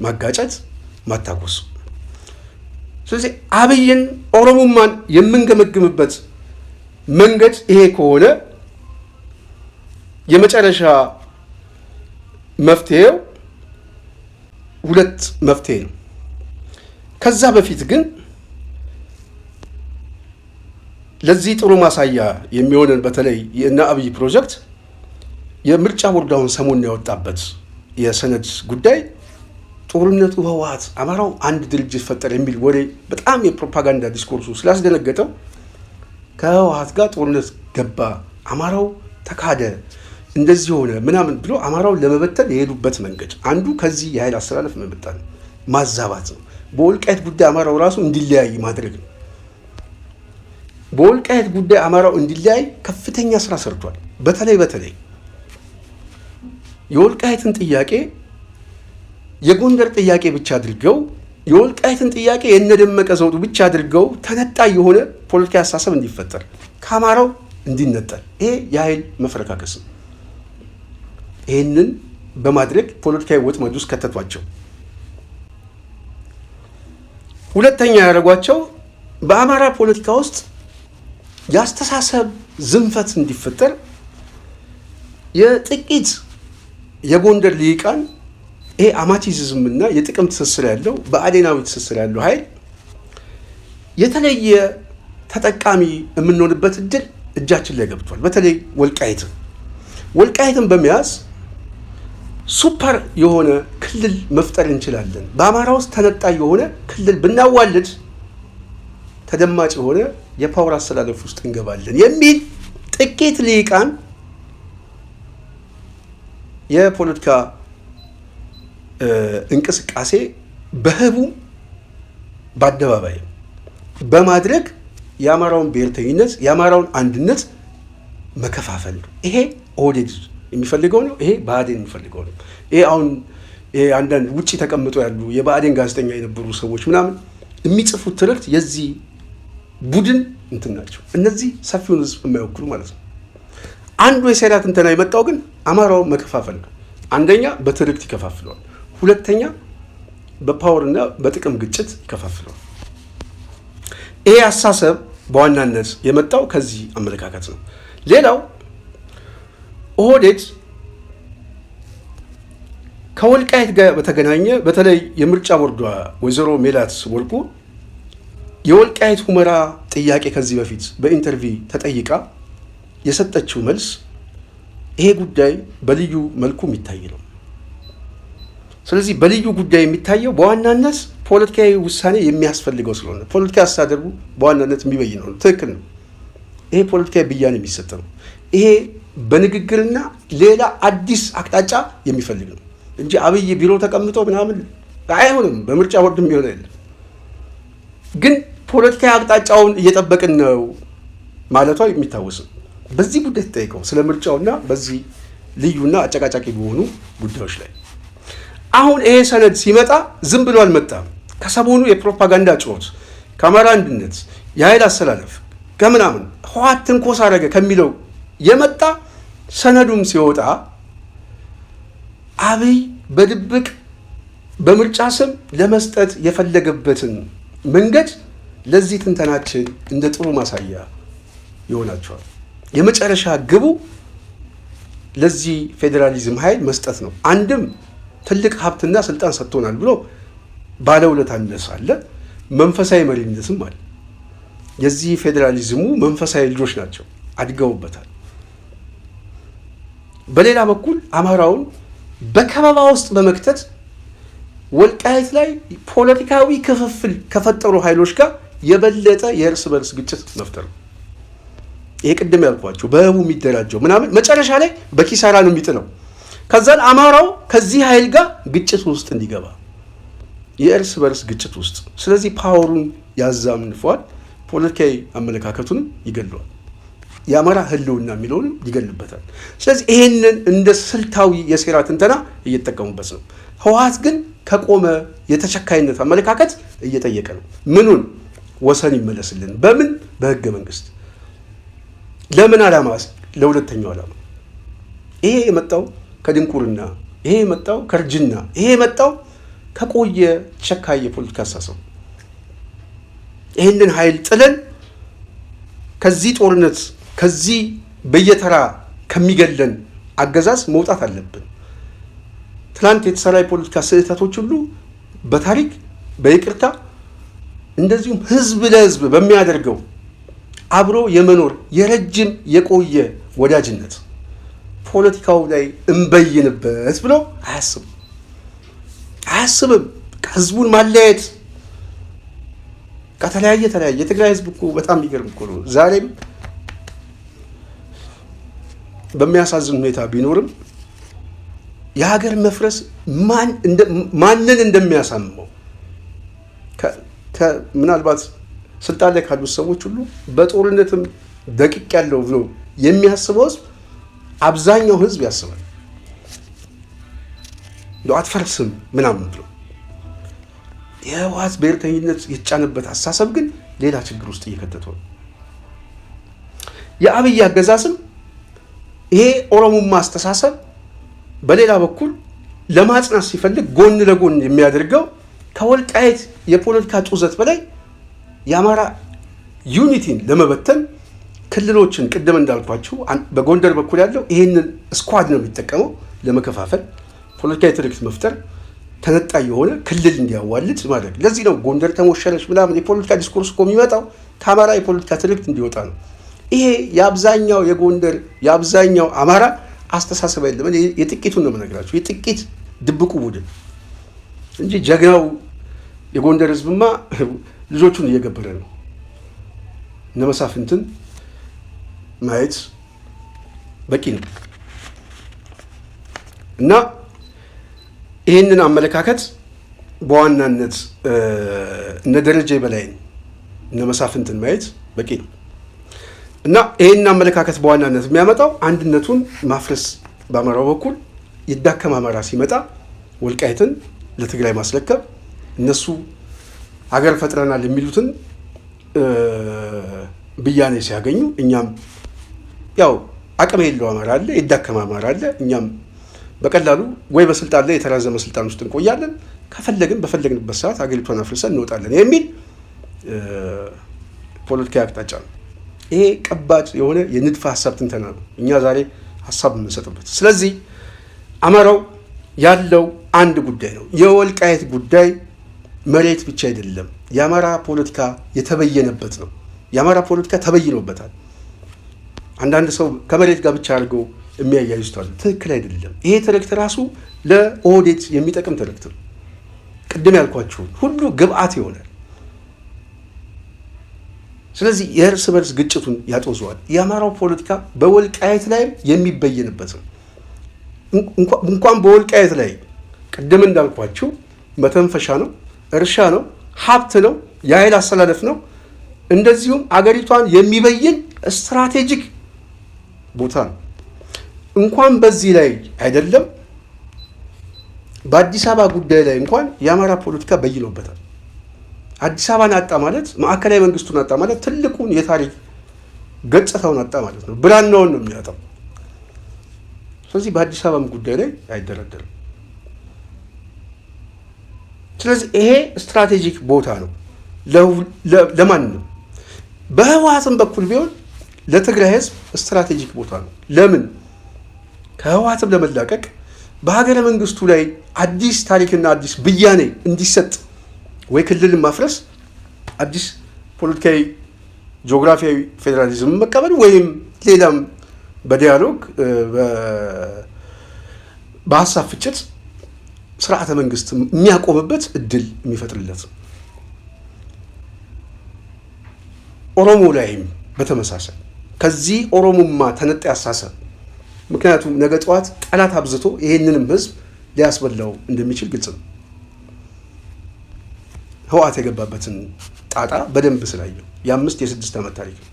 ማጋጨት፣ ማታኮስ። ስለዚህ አብይን ኦሮሞማን የምንገመግምበት መንገድ ይሄ ከሆነ የመጨረሻ መፍትሄው ሁለት መፍትሄ ነው። ከዛ በፊት ግን ለዚህ ጥሩ ማሳያ የሚሆነን በተለይ የእነ አብይ ፕሮጀክት የምርጫ ቦርድ አሁን ሰሞኑን ያወጣበት የሰነድ ጉዳይ ጦርነቱ ህወሓት አማራው አንድ ድርጅት ፈጠረ የሚል ወሬ በጣም የፕሮፓጋንዳ ዲስኮርሱ ስላስደነገጠው ከህወሓት ጋር ጦርነት ገባ፣ አማራው ተካደ፣ እንደዚህ ሆነ ምናምን ብሎ አማራውን ለመበተን የሄዱበት መንገድ አንዱ ከዚህ የኃይል አስተላለፍ መመጣ ነው፣ ማዛባት ነው። በወልቃይት ጉዳይ አማራው ራሱ እንዲለያይ ማድረግ ነው። በወልቃይት ጉዳይ አማራው እንዲለያይ ከፍተኛ ስራ ሰርቷል። በተለይ የወልቃይትን ጥያቄ የጎንደር ጥያቄ ብቻ አድርገው የወልቃይትን ጥያቄ የነደመቀ ዘውዱ ብቻ አድርገው ተነጣይ የሆነ ፖለቲካዊ አስተሳሰብ እንዲፈጠር ከአማራው እንዲነጠል ይሄ የኃይል መፈረካከስ ነው። ይህንን በማድረግ ፖለቲካዊ ወጥመድ ውስጥ ከተቷቸው። ሁለተኛ ያደረጓቸው በአማራ ፖለቲካ ውስጥ የአስተሳሰብ ዝንፈት እንዲፈጠር የጥቂት የጎንደር ልሂቃን ይሄ አማቲዝም እና የጥቅም ትስስር ያለው በአዴናዊ ትስስር ያለው ኃይል የተለየ ተጠቃሚ የምንሆንበት እድል እጃችን ላይ ገብቷል። በተለይ ወልቃይትን በመያዝ ሱፐር የሆነ ክልል መፍጠር እንችላለን፣ በአማራ ውስጥ ተነጣይ የሆነ ክልል ብናዋልድ ተደማጭ የሆነ የፓወር አስተላለፍ ውስጥ እንገባለን የሚል ጥቂት ልሂቃን የፖለቲካ እንቅስቃሴ በህቡ በአደባባይ በማድረግ የአማራውን ብሔርተኝነት የአማራውን አንድነት መከፋፈል ነው። ይሄ ኦህዴድ የሚፈልገው ነው። ይሄ ብአዴን የሚፈልገው ነው። ይሄ አሁን አንዳንድ ውጭ ተቀምጦ ያሉ የብአዴን ጋዜጠኛ የነበሩ ሰዎች ምናምን የሚጽፉት ትርክት የዚህ ቡድን እንትን ናቸው። እነዚህ ሰፊውን ህዝብ የማይወክሉ ማለት ነው። አንዱ የሴራ ትንተና የመጣው ግን አማራውን መከፋፈል ነው። አንደኛ በትርክት ይከፋፍለዋል፣ ሁለተኛ በፓወርና በጥቅም ግጭት ይከፋፍለዋል። ይሄ አሳሰብ በዋናነት የመጣው ከዚህ አመለካከት ነው። ሌላው ኦህዴድ ከወልቃይት ጋር በተገናኘ በተለይ የምርጫ ቦርዷ ወይዘሮ ሜላት ወርቁ የወልቃይት ሁመራ ጥያቄ ከዚህ በፊት በኢንተርቪው ተጠይቃ የሰጠችው መልስ ይሄ ጉዳይ በልዩ መልኩ የሚታይ ነው። ስለዚህ በልዩ ጉዳይ የሚታየው በዋናነት ፖለቲካዊ ውሳኔ የሚያስፈልገው ስለሆነ ፖለቲካዊ አስተዳደሩ በዋናነት የሚበይነው ነው። ትክክል ነው። ይሄ ፖለቲካዊ ብያኔ የሚሰጥ ነው። ይሄ በንግግርና ሌላ አዲስ አቅጣጫ የሚፈልግ ነው እንጂ አብይ ቢሮ ተቀምጦ ምናምን አይሆንም። በምርጫ ቦርድም ቢሆን የለም። ግን ፖለቲካዊ አቅጣጫውን እየጠበቅን ነው ማለቷ የሚታወስ ነው። በዚህ ጉዳይ ተጠይቀው ስለ ምርጫውና በዚህ ልዩና አጨቃጫቂ በሆኑ ጉዳዮች ላይ አሁን ይሄ ሰነድ ሲመጣ ዝም ብሎ አልመጣም። ከሰሞኑ የፕሮፓጋንዳ ጩኸት ከአማራ አንድነት የኃይል አስተላለፍ ከምናምን ህወሓት ትንኮሳ አደረገ ከሚለው የመጣ ሰነዱም ሲወጣ አብይ በድብቅ በምርጫ ስም ለመስጠት የፈለገበትን መንገድ ለዚህ ትንተናችን እንደ ጥሩ ማሳያ ይሆናቸዋል። የመጨረሻ ግቡ ለዚህ ፌዴራሊዝም ኃይል መስጠት ነው። አንድም ትልቅ ሀብትና ስልጣን ሰጥቶናል ብሎ ባለውለታነት አለ፣ መንፈሳዊ መሪነትም አለ። የዚህ ፌዴራሊዝሙ መንፈሳዊ ልጆች ናቸው፣ አድገውበታል። በሌላ በኩል አማራውን በከበባ ውስጥ በመክተት ወልቃይት ላይ ፖለቲካዊ ክፍፍል ከፈጠሩ ኃይሎች ጋር የበለጠ የእርስ በርስ ግጭት መፍጠር ነው። ይሄ ቅድም ያልኳቸው በህቡ የሚደራጀው ምናምን መጨረሻ ላይ በኪሳራ ነው የሚጥለው። ከዛን አማራው ከዚህ ኃይል ጋር ግጭት ውስጥ እንዲገባ የእርስ በርስ ግጭት ውስጥ፣ ስለዚህ ፓወሩን ያዛምንፈዋል፣ ፖለቲካዊ አመለካከቱንም ይገለዋል፣ የአማራ ህልውና የሚለውንም ይገልበታል። ስለዚህ ይሄንን እንደ ስልታዊ የሴራ ትንተና እየተጠቀሙበት ነው። ህወሓት ግን ከቆመ የተቸካይነት አመለካከት እየጠየቀ ነው። ምኑን ወሰን ይመለስልን? በምን? በህገ መንግስት። ለምን ዓላማ? ለሁለተኛው ዓላማ። ይሄ የመጣው ከድንቁርና፣ ይሄ የመጣው ከእርጅና፣ ይሄ የመጣው ከቆየ ቸካይ የፖለቲካ አስተሳሰብ። ይህንን ኃይል ጥለን ከዚህ ጦርነት ከዚህ በየተራ ከሚገለን አገዛዝ መውጣት አለብን። ትላንት የተሰራ የፖለቲካ ስህተቶች ሁሉ በታሪክ በይቅርታ እንደዚሁም ህዝብ ለህዝብ በሚያደርገው አብሮ የመኖር የረጅም የቆየ ወዳጅነት ፖለቲካው ላይ እንበይንበት ብሎ አያስብም። ህዝቡን ማለያየት ከተለያየ የትግራይ ህዝብ እኮ በጣም የሚገርም እኮ ነው። ዛሬም በሚያሳዝን ሁኔታ ቢኖርም የሀገር መፍረስ ማንን እንደሚያሳምመው ምናልባት ስልጣን ላይ ካሉት ሰዎች ሁሉ በጦርነትም ደቂቅ ያለው ብሎ የሚያስበው ህዝብ አብዛኛው ህዝብ ያስባል አትፈርስም ምናምን ብሎ። የህወሓት ብሔርተኝነት የተጫነበት አስተሳሰብ ግን ሌላ ችግር ውስጥ እየከተተው ነው። የአብይ አገዛዝም ይሄ ኦሮሞማ አስተሳሰብ በሌላ በኩል ለማጽናት ሲፈልግ ጎን ለጎን የሚያደርገው ከወልቃይት የፖለቲካ ጡዘት በላይ የአማራ ዩኒቲን ለመበተን ክልሎችን ቅድም እንዳልኳችሁ በጎንደር በኩል ያለው ይሄንን ስኳድ ነው የሚጠቀመው ለመከፋፈል ፖለቲካዊ ትርክት መፍጠር ተነጣይ የሆነ ክልል እንዲያዋልድ ማድረግ። ለዚህ ነው ጎንደር ተሞሸረች ምናምን የፖለቲካ ዲስኮርስ እኮ የሚመጣው ከአማራ የፖለቲካ ትርክት እንዲወጣ ነው። ይሄ የአብዛኛው የጎንደር የአብዛኛው አማራ አስተሳሰብ አይደለም። የጥቂቱን ነው የምነግራችሁ፣ የጥቂት ድብቁ ቡድን እንጂ ጀግናው የጎንደር ህዝብማ ልጆቹን እየገበረ ነው። እነ መሳፍንትን ማየት በቂ ነው። እና ይህንን አመለካከት በዋናነት እነ ደረጀ በላይን እነ መሳፍንትን ማየት በቂ ነው። እና ይህንን አመለካከት በዋናነት የሚያመጣው አንድነቱን ማፍረስ በአማራው በኩል ይዳከም አማራ ሲመጣ ወልቃይትን ለትግራይ ማስለከብ እነሱ ሀገር ፈጥረናል የሚሉትን ብያኔ ሲያገኙ እኛም ያው አቅም የለው አማራ አለ፣ ይዳከም አማራ አለ፣ እኛም በቀላሉ ወይ በስልጣን ላይ የተራዘመ ስልጣን ውስጥ እንቆያለን፣ ከፈለግን በፈለግንበት ሰዓት ሀገሪቷን አፍርሰን እንወጣለን የሚል ፖለቲካዊ አቅጣጫ ነው። ይሄ ቀባጭ የሆነ የንድፈ ሀሳብ ትንተና ነው እኛ ዛሬ ሀሳብ የምንሰጥበት። ስለዚህ አማራው ያለው አንድ ጉዳይ ነው። የወልቃይት ጉዳይ መሬት ብቻ አይደለም፣ የአማራ ፖለቲካ የተበየነበት ነው። የአማራ ፖለቲካ ተበይኖበታል። አንዳንድ ሰው ከመሬት ጋር ብቻ አድርገው የሚያያይዙታል። ትክክል አይደለም። ይሄ ትርክት ራሱ ለኦህዴድ የሚጠቅም ትርክት ነው። ቅድም ያልኳችሁን ሁሉ ግብአት ይሆናል። ስለዚህ የእርስ በርስ ግጭቱን ያጦዘዋል። የአማራው ፖለቲካ በወልቃየት ላይም የሚበየንበት ነው። እንኳን በወልቃየት ላይ ቅድም እንዳልኳችሁ መተንፈሻ ነው፣ እርሻ ነው፣ ሀብት ነው፣ የኃይል አስተላለፍ ነው። እንደዚሁም አገሪቷን የሚበይን ስትራቴጂክ ቦታ ነው። እንኳን በዚህ ላይ አይደለም በአዲስ አበባ ጉዳይ ላይ እንኳን የአማራ ፖለቲካ በይኖበታል። አዲስ አበባን አጣ ማለት ማዕከላዊ መንግስቱን አጣ ማለት ትልቁን የታሪክ ገጽታውን አጣ ማለት ነው። ብራናውን ነው የሚያጣው። ስለዚህ በአዲስ አበባም ጉዳይ ላይ አይደረደርም። ስለዚህ ይሄ ስትራቴጂክ ቦታ ነው ለማንም። በህወሓትም በኩል ቢሆን ለትግራይ ህዝብ ስትራቴጂክ ቦታ ነው። ለምን? ከህወሓትም ለመላቀቅ በሀገረ መንግስቱ ላይ አዲስ ታሪክና አዲስ ብያኔ እንዲሰጥ ወይ ክልልን ማፍረስ፣ አዲስ ፖለቲካዊ ጂኦግራፊያዊ ፌዴራሊዝም መቀበል ወይም ሌላም በዲያሎግ በሀሳብ ፍጭት ስርዓተ መንግስት የሚያቆምበት እድል የሚፈጥርለት ነው። ኦሮሞ ላይም በተመሳሳይ ከዚህ ኦሮሞማ ተነጣይ አሳሰብ፣ ምክንያቱም ነገ ጠዋት ጠላት አብዝቶ ይሄንንም ህዝብ ሊያስበላው እንደሚችል ግልጽ ነው። ህወሓት የገባበትን ጣጣ በደንብ ስላየው የ5-6 ዓመት ታሪክ ነው።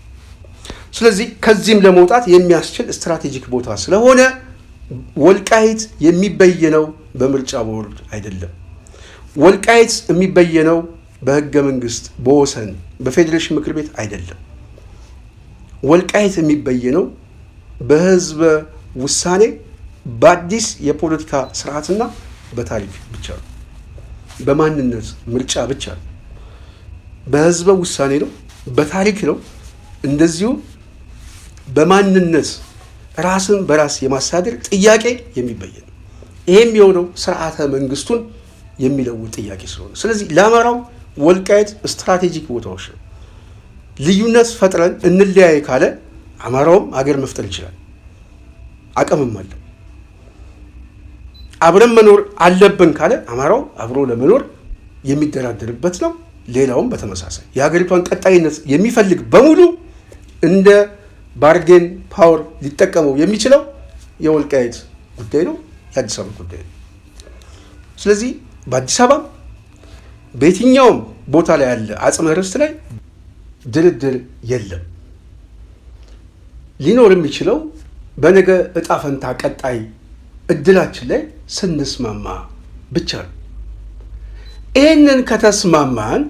ስለዚህ ከዚህም ለመውጣት የሚያስችል ስትራቴጂክ ቦታ ስለሆነ ወልቃይት የሚበየነው በምርጫ ቦርድ አይደለም። ወልቃይት የሚበየነው በህገ መንግስት በወሰን በፌዴሬሽን ምክር ቤት አይደለም። ወልቃይት የሚበየነው በህዝበ ውሳኔ በአዲስ የፖለቲካ ስርዓትና በታሪክ ብቻ ነው። በማንነት ምርጫ ብቻ ነው። በህዝበ ውሳኔ ነው፣ በታሪክ ነው። እንደዚሁም በማንነት ራስን በራስ የማስተዳደር ጥያቄ የሚበየን ይሄም የሆነው ስርዓተ መንግስቱን የሚለውጥ ጥያቄ ስለሆነ፣ ስለዚህ ለአማራው ወልቃይት ስትራቴጂክ ቦታዎች ነው። ልዩነት ፈጥረን እንለያይ ካለ አማራውም አገር መፍጠር ይችላል፣ አቅምም አለ። አብረን መኖር አለብን ካለ አማራው አብሮ ለመኖር የሚደራደርበት ነው። ሌላውም በተመሳሳይ የሀገሪቷን ቀጣይነት የሚፈልግ በሙሉ እንደ ባርጌን ፓወር ሊጠቀመው የሚችለው የወልቃይት ጉዳይ ነው፣ የአዲስ አበባ ጉዳይ ነው። ስለዚህ በአዲስ አበባ በየትኛውም ቦታ ላይ ያለ አጽመ ርስት ላይ ድርድር የለም። ሊኖር የሚችለው በነገ እጣ ፈንታ ቀጣይ እድላችን ላይ ስንስማማ ብቻ ነው። ይህንን ከተስማማን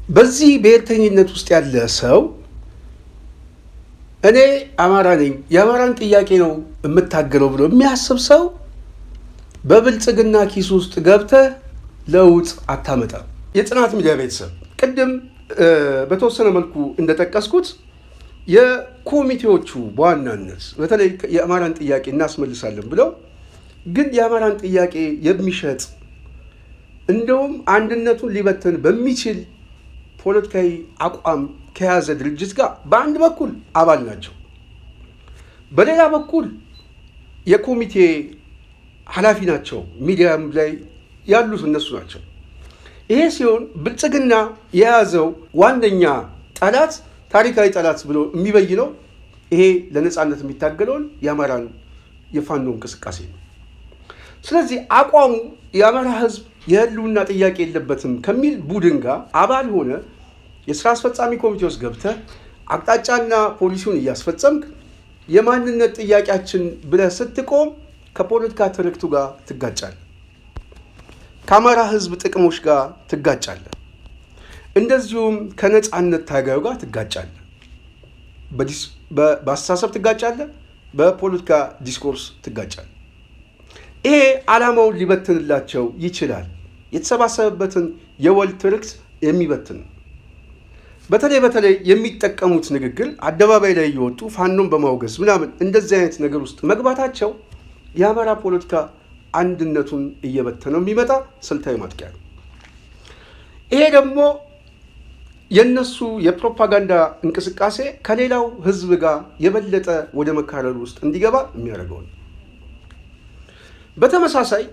በዚህ ብሔርተኝነት ውስጥ ያለ ሰው እኔ አማራ ነኝ የአማራን ጥያቄ ነው የምታገለው ብሎ የሚያስብ ሰው በብልጽግና ኪስ ውስጥ ገብተህ ለውጥ አታመጣም። የጽናት ሚዲያ ቤተሰብ ቅድም በተወሰነ መልኩ እንደጠቀስኩት የኮሚቴዎቹ በዋናነት በተለይ የአማራን ጥያቄ እናስመልሳለን ብለው ግን የአማራን ጥያቄ የሚሸጥ እንደውም አንድነቱን ሊበተን በሚችል ፖለቲካዊ አቋም ከያዘ ድርጅት ጋር በአንድ በኩል አባል ናቸው፣ በሌላ በኩል የኮሚቴ ኃላፊ ናቸው። ሚዲያም ላይ ያሉት እነሱ ናቸው። ይሄ ሲሆን ብልጽግና የያዘው ዋነኛ ጠላት ታሪካዊ ጠላት ብሎ የሚበይነው ይሄ ለነፃነት የሚታገለውን የአማራን የፋኖ እንቅስቃሴ ነው። ስለዚህ አቋሙ የአማራ ህዝብ የህልውና ጥያቄ የለበትም ከሚል ቡድን ጋር አባል ሆነ የስራ አስፈጻሚ ኮሚቴ ውስጥ ገብተህ አቅጣጫና ፖሊሲውን እያስፈጸምክ የማንነት ጥያቄያችን ብለህ ስትቆም ከፖለቲካ ትርክቱ ጋር ትጋጫለህ፣ ከአማራ ህዝብ ጥቅሞች ጋር ትጋጫለህ፣ እንደዚሁም ከነፃነት ታጋዩ ጋር ትጋጫለህ። በአስተሳሰብ ትጋጫለህ፣ በፖለቲካ ዲስኮርስ ትጋጫለህ። ይሄ ዓላማውን ሊበትንላቸው ይችላል። የተሰባሰበበትን የወል ትርክት የሚበትን በተለይ የሚጠቀሙት ንግግር አደባባይ ላይ እየወጡ ፋኖን በማውገዝ ምናምን እንደዚህ አይነት ነገር ውስጥ መግባታቸው የአማራ ፖለቲካ አንድነቱን እየበተነው የሚመጣ ስልታዊ ማጥቂያ ነው። ይሄ ደግሞ የነሱ የፕሮፓጋንዳ እንቅስቃሴ ከሌላው ህዝብ ጋር የበለጠ ወደ መካረር ውስጥ እንዲገባ የሚያደርገው ነው። በተመሳሳይ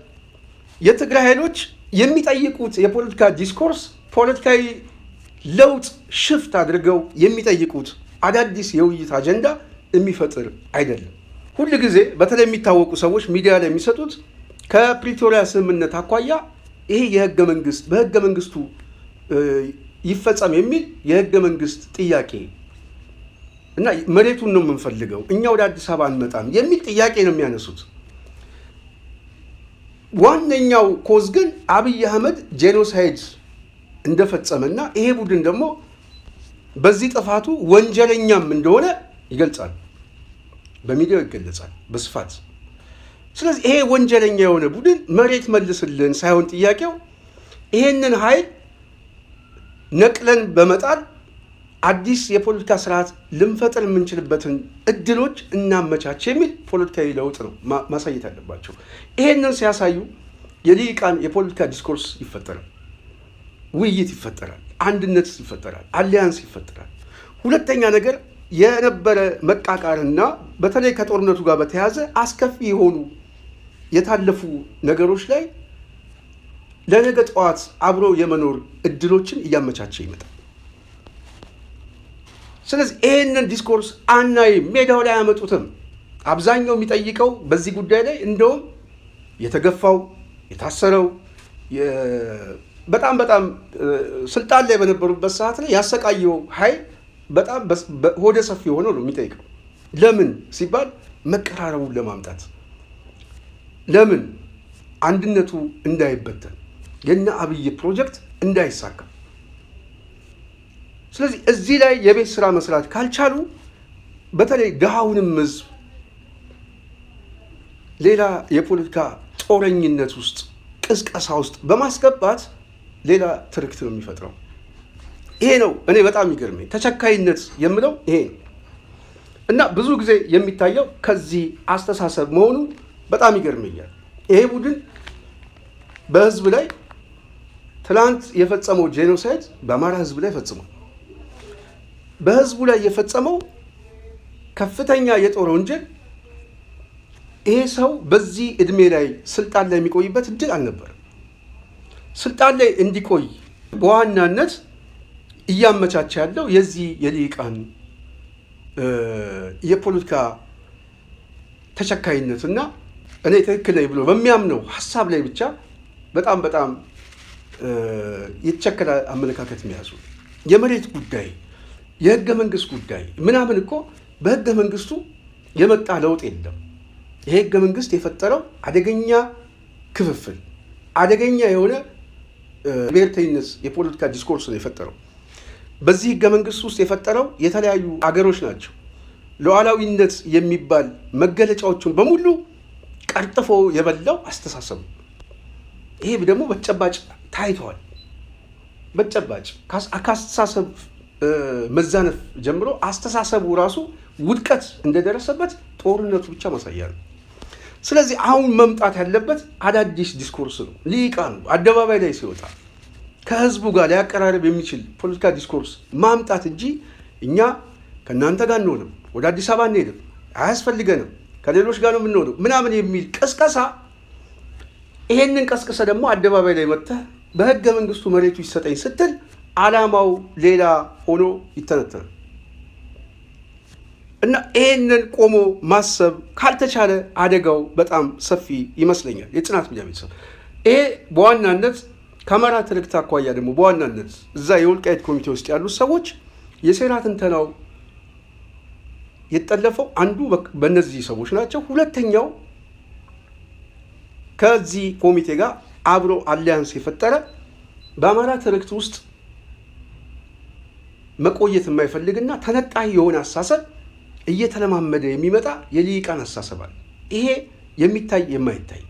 የትግራይ ኃይሎች የሚጠይቁት የፖለቲካ ዲስኮርስ ፖለቲካዊ ለውጥ ሽፍት አድርገው የሚጠይቁት አዳዲስ የውይይት አጀንዳ የሚፈጥር አይደለም። ሁል ጊዜ በተለይ የሚታወቁ ሰዎች ሚዲያ ላይ የሚሰጡት ከፕሪቶሪያ ስምምነት አኳያ ይሄ የህገ መንግስት በህገ መንግስቱ ይፈጸም የሚል የህገ መንግስት ጥያቄ እና መሬቱን ነው የምንፈልገው እኛ ወደ አዲስ አበባ አንመጣም የሚል ጥያቄ ነው የሚያነሱት። ዋነኛው ኮዝ ግን አብይ አህመድ ጄኖሳይድ እንደፈጸመና ይሄ ቡድን ደግሞ በዚህ ጥፋቱ ወንጀለኛም እንደሆነ ይገልጻል፣ በሚዲያው ይገለጻል በስፋት። ስለዚህ ይሄ ወንጀለኛ የሆነ ቡድን መሬት መልስልን ሳይሆን ጥያቄው ይሄንን ኃይል ነቅለን በመጣል አዲስ የፖለቲካ ስርዓት ልንፈጥር የምንችልበትን እድሎች እናመቻች የሚል ፖለቲካዊ ለውጥ ነው ማሳየት ያለባቸው። ይሄንን ሲያሳዩ የልሂቃን የፖለቲካ ዲስኮርስ ይፈጠራል፣ ውይይት ይፈጠራል፣ አንድነት ይፈጠራል፣ አሊያንስ ይፈጠራል። ሁለተኛ ነገር የነበረ መቃቃርና በተለይ ከጦርነቱ ጋር በተያያዘ አስከፊ የሆኑ የታለፉ ነገሮች ላይ ለነገ ጠዋት አብሮ የመኖር እድሎችን እያመቻቸ ይመጣል። ስለዚህ ይህንን ዲስኮርስ አናይም፣ ሜዳው ላይ አያመጡትም። አብዛኛው የሚጠይቀው በዚህ ጉዳይ ላይ እንደውም የተገፋው የታሰረው በጣም ስልጣን ላይ በነበሩበት ሰዓት ላይ ያሰቃየው ኃይል በጣም ሆደ ሰፊ ሆነው ነው የሚጠይቀው። ለምን ሲባል መቀራረቡን ለማምጣት፣ ለምን አንድነቱ እንዳይበተን፣ የነ አብይ ፕሮጀክት እንዳይሳካ። ስለዚህ እዚህ ላይ የቤት ስራ መስራት ካልቻሉ በተለይ ድሃውንም ህዝብ ሌላ የፖለቲካ ጦረኝነት ውስጥ ቅስቀሳ ውስጥ በማስገባት ሌላ ትርክት ነው የሚፈጥረው። ይሄ ነው እኔ በጣም ይገርመኝ ተቸካይነት የምለው ይሄ ነው። እና ብዙ ጊዜ የሚታየው ከዚህ አስተሳሰብ መሆኑ በጣም ይገርመኛል። ይሄ ቡድን በህዝብ ላይ ትላንት የፈጸመው ጄኖሳይድ በአማራ ህዝብ ላይ ፈጽሟል። በህዝቡ ላይ የፈጸመው ከፍተኛ የጦር ወንጀል ይሄ ሰው በዚህ እድሜ ላይ ስልጣን ላይ የሚቆይበት እድል አልነበረም። ስልጣን ላይ እንዲቆይ በዋናነት እያመቻቸ ያለው የዚህ የልሂቃን የፖለቲካ ተቸካይነትና እኔ ትክክል ነኝ ብሎ በሚያምነው ሀሳብ ላይ ብቻ በጣም የተቸከለ አመለካከት የሚያዙ የመሬት ጉዳይ፣ የህገ መንግስት ጉዳይ ምናምን እኮ በህገ መንግስቱ የመጣ ለውጥ የለም። ይሄ ህገ መንግስት የፈጠረው አደገኛ ክፍፍል፣ አደገኛ የሆነ ብሔርተኝነት የፖለቲካ ዲስኮርስ ነው የፈጠረው። በዚህ ህገ መንግስት ውስጥ የፈጠረው የተለያዩ አገሮች ናቸው። ሉዓላዊነት የሚባል መገለጫዎችን በሙሉ ቀርጥፎ የበላው አስተሳሰብ። ይሄ ደግሞ በተጨባጭ ታይቷል። በተጨባጭ ከአስተሳሰብ መዛነፍ ጀምሮ አስተሳሰቡ ራሱ ውድቀት እንደደረሰበት ጦርነቱ ብቻ ማሳያ ነው። ስለዚህ አሁን መምጣት ያለበት አዳዲስ ዲስኮርስ ነው። ልሂቃኑ አደባባይ ላይ ሲወጣ ከህዝቡ ጋር ሊያቀራርብ የሚችል ፖለቲካ ዲስኮርስ ማምጣት እንጂ እኛ ከእናንተ ጋር እንሆንም፣ ወደ አዲስ አበባ እንሄድም፣ አያስፈልገንም፣ ከሌሎች ጋር ነው የምንሆነው ምናምን የሚል ቀስቀሳ። ይሄንን ቀስቀሰ ደግሞ አደባባይ ላይ መጥተህ በህገ መንግስቱ መሬቱ ይሰጠኝ ስትል ዓላማው ሌላ ሆኖ ይተነተናል። እና ይሄንን ቆሞ ማሰብ ካልተቻለ አደጋው በጣም ሰፊ ይመስለኛል። የጽናት ሚዲያ ቤተሰብ ይሄ በዋናነት ከአማራ ትርክት አኳያ ደግሞ በዋናነት እዛ የወልቃይት ኮሚቴ ውስጥ ያሉት ሰዎች የሴራ ትንተናው የተጠለፈው አንዱ በእነዚህ ሰዎች ናቸው። ሁለተኛው ከዚህ ኮሚቴ ጋር አብሮ አሊያንስ የፈጠረ በአማራ ትርክት ውስጥ መቆየት የማይፈልግና ተነጣይ የሆነ አሳሰብ እየተለማመደ የሚመጣ የልሂቃን አሳሰብ አለ። ይሄ የሚታይ የማይታይ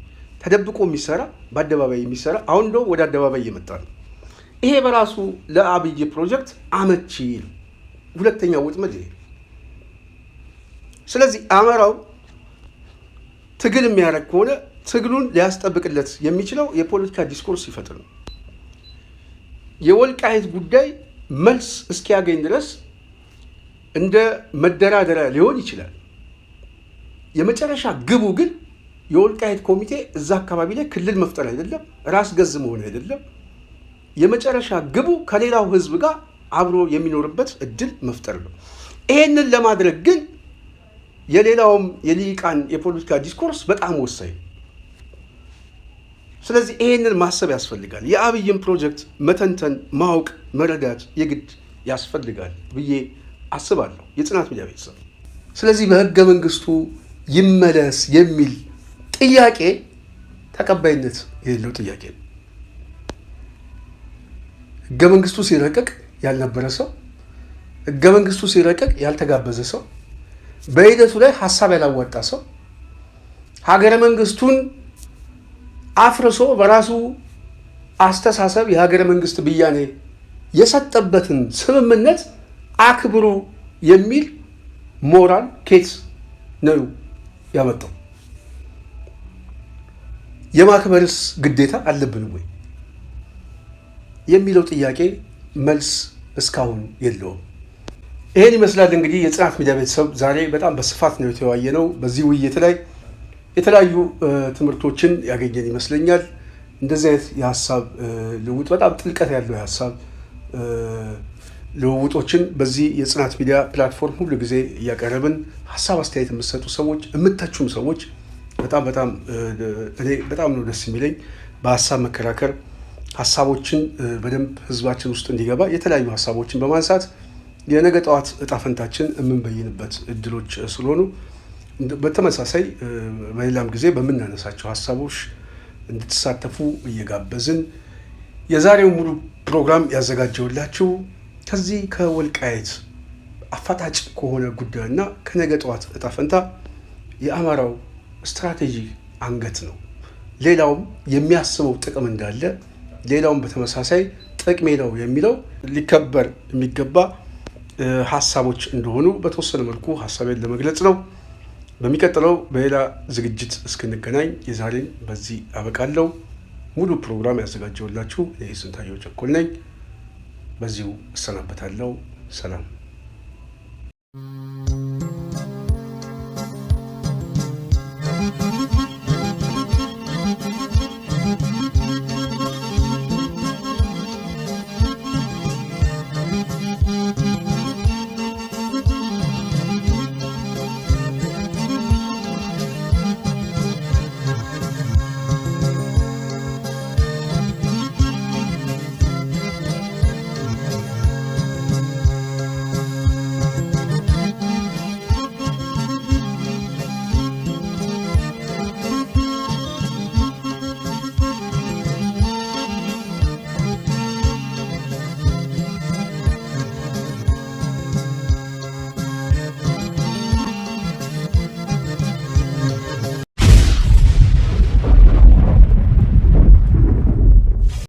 ተደብቆ የሚሰራ በአደባባይ የሚሰራ አሁን እንደውም ወደ አደባባይ እየመጣ ነው። ይሄ በራሱ ለአብይ ፕሮጀክት አመቺ ነው። ሁለተኛው ወጥመድ ይሄ። ስለዚህ አማራው ትግል የሚያደርግ ከሆነ ትግሉን ሊያስጠብቅለት የሚችለው የፖለቲካ ዲስኮርስ ይፈጥር ነው። የወልቃይት ጉዳይ መልስ እስኪያገኝ ድረስ እንደ መደራደሪያ ሊሆን ይችላል። የመጨረሻ ግቡ ግን የወልቃይት ኮሚቴ እዛ አካባቢ ላይ ክልል መፍጠር አይደለም፣ ራስ ገዝ መሆን አይደለም። የመጨረሻ ግቡ ከሌላው ህዝብ ጋር አብሮ የሚኖርበት እድል መፍጠር ነው። ይሄንን ለማድረግ ግን የሌላውም የልሂቃን የፖለቲካ ዲስኮርስ በጣም ወሳኝ። ስለዚህ ይሄንን ማሰብ ያስፈልጋል። የአብይን ፕሮጀክት መተንተን፣ ማወቅ፣ መረዳት የግድ ያስፈልጋል ብዬ አስባለሁ። የጽናት ሚዲያ ቤተሰብ ስለዚህ በህገ መንግስቱ ይመለስ የሚል ጥያቄ ተቀባይነት የሌለው ጥያቄ ነው። ህገ መንግስቱ ሲረቀቅ ያልነበረ ሰው፣ ህገ መንግስቱ ሲረቀቅ ያልተጋበዘ ሰው፣ በሂደቱ ላይ ሀሳብ ያላወጣ ሰው ሀገረ መንግስቱን አፍርሶ በራሱ አስተሳሰብ የሀገረ መንግስት ብያኔ የሰጠበትን ስምምነት አክብሩ የሚል ሞራል ኬት ነው ያመጣው? የማክበርስ ግዴታ አለብን ወይ የሚለው ጥያቄ መልስ እስካሁን የለውም። ይሄን ይመስላል እንግዲህ የጽናት ሚዲያ ቤተሰብ ዛሬ በጣም በስፋት ነው የተወያየነው። በዚህ ውይይት ላይ የተለያዩ ትምህርቶችን ያገኘን ይመስለኛል። እንደዚህ አይነት የሀሳብ ልውውጥ በጣም ጥልቀት ያለው የሀሳብ ልውውጦችን በዚህ የጽናት ሚዲያ ፕላትፎርም ሁሉ ጊዜ እያቀረብን ሀሳብ አስተያየት የምትሰጡ ሰዎች፣ የምታችሁም ሰዎች እኔ በጣም ነው ደስ የሚለኝ። በሀሳብ መከራከር ሀሳቦችን በደንብ ህዝባችን ውስጥ እንዲገባ የተለያዩ ሀሳቦችን በማንሳት የነገ ጠዋት እጣ ፈንታችን የምንበይንበት እድሎች ስለሆኑ በተመሳሳይ በሌላም ጊዜ በምናነሳቸው ሀሳቦች እንድትሳተፉ እየጋበዝን የዛሬው ሙሉ ፕሮግራም ያዘጋጀውላችሁ ከዚህ ከወልቃይት አፋጣጭ ከሆነ ጉዳይና ከነገ ጠዋት እጣ ፈንታ የአማራው ስትራቴጂ አንገት ነው። ሌላውም የሚያስበው ጥቅም እንዳለ ሌላውም በተመሳሳይ ጥቅሜ ነው የሚለው ሊከበር የሚገባ ሀሳቦች እንደሆኑ በተወሰነ መልኩ ሀሳቤን ለመግለጽ ነው። በሚቀጥለው በሌላ ዝግጅት እስክንገናኝ የዛሬን በዚህ አበቃለሁ። ሙሉ ፕሮግራም ያዘጋጀውላችሁ ስንታየሁ ቸኮል ነኝ። በዚሁ እሰናበታለሁ። ሰላም።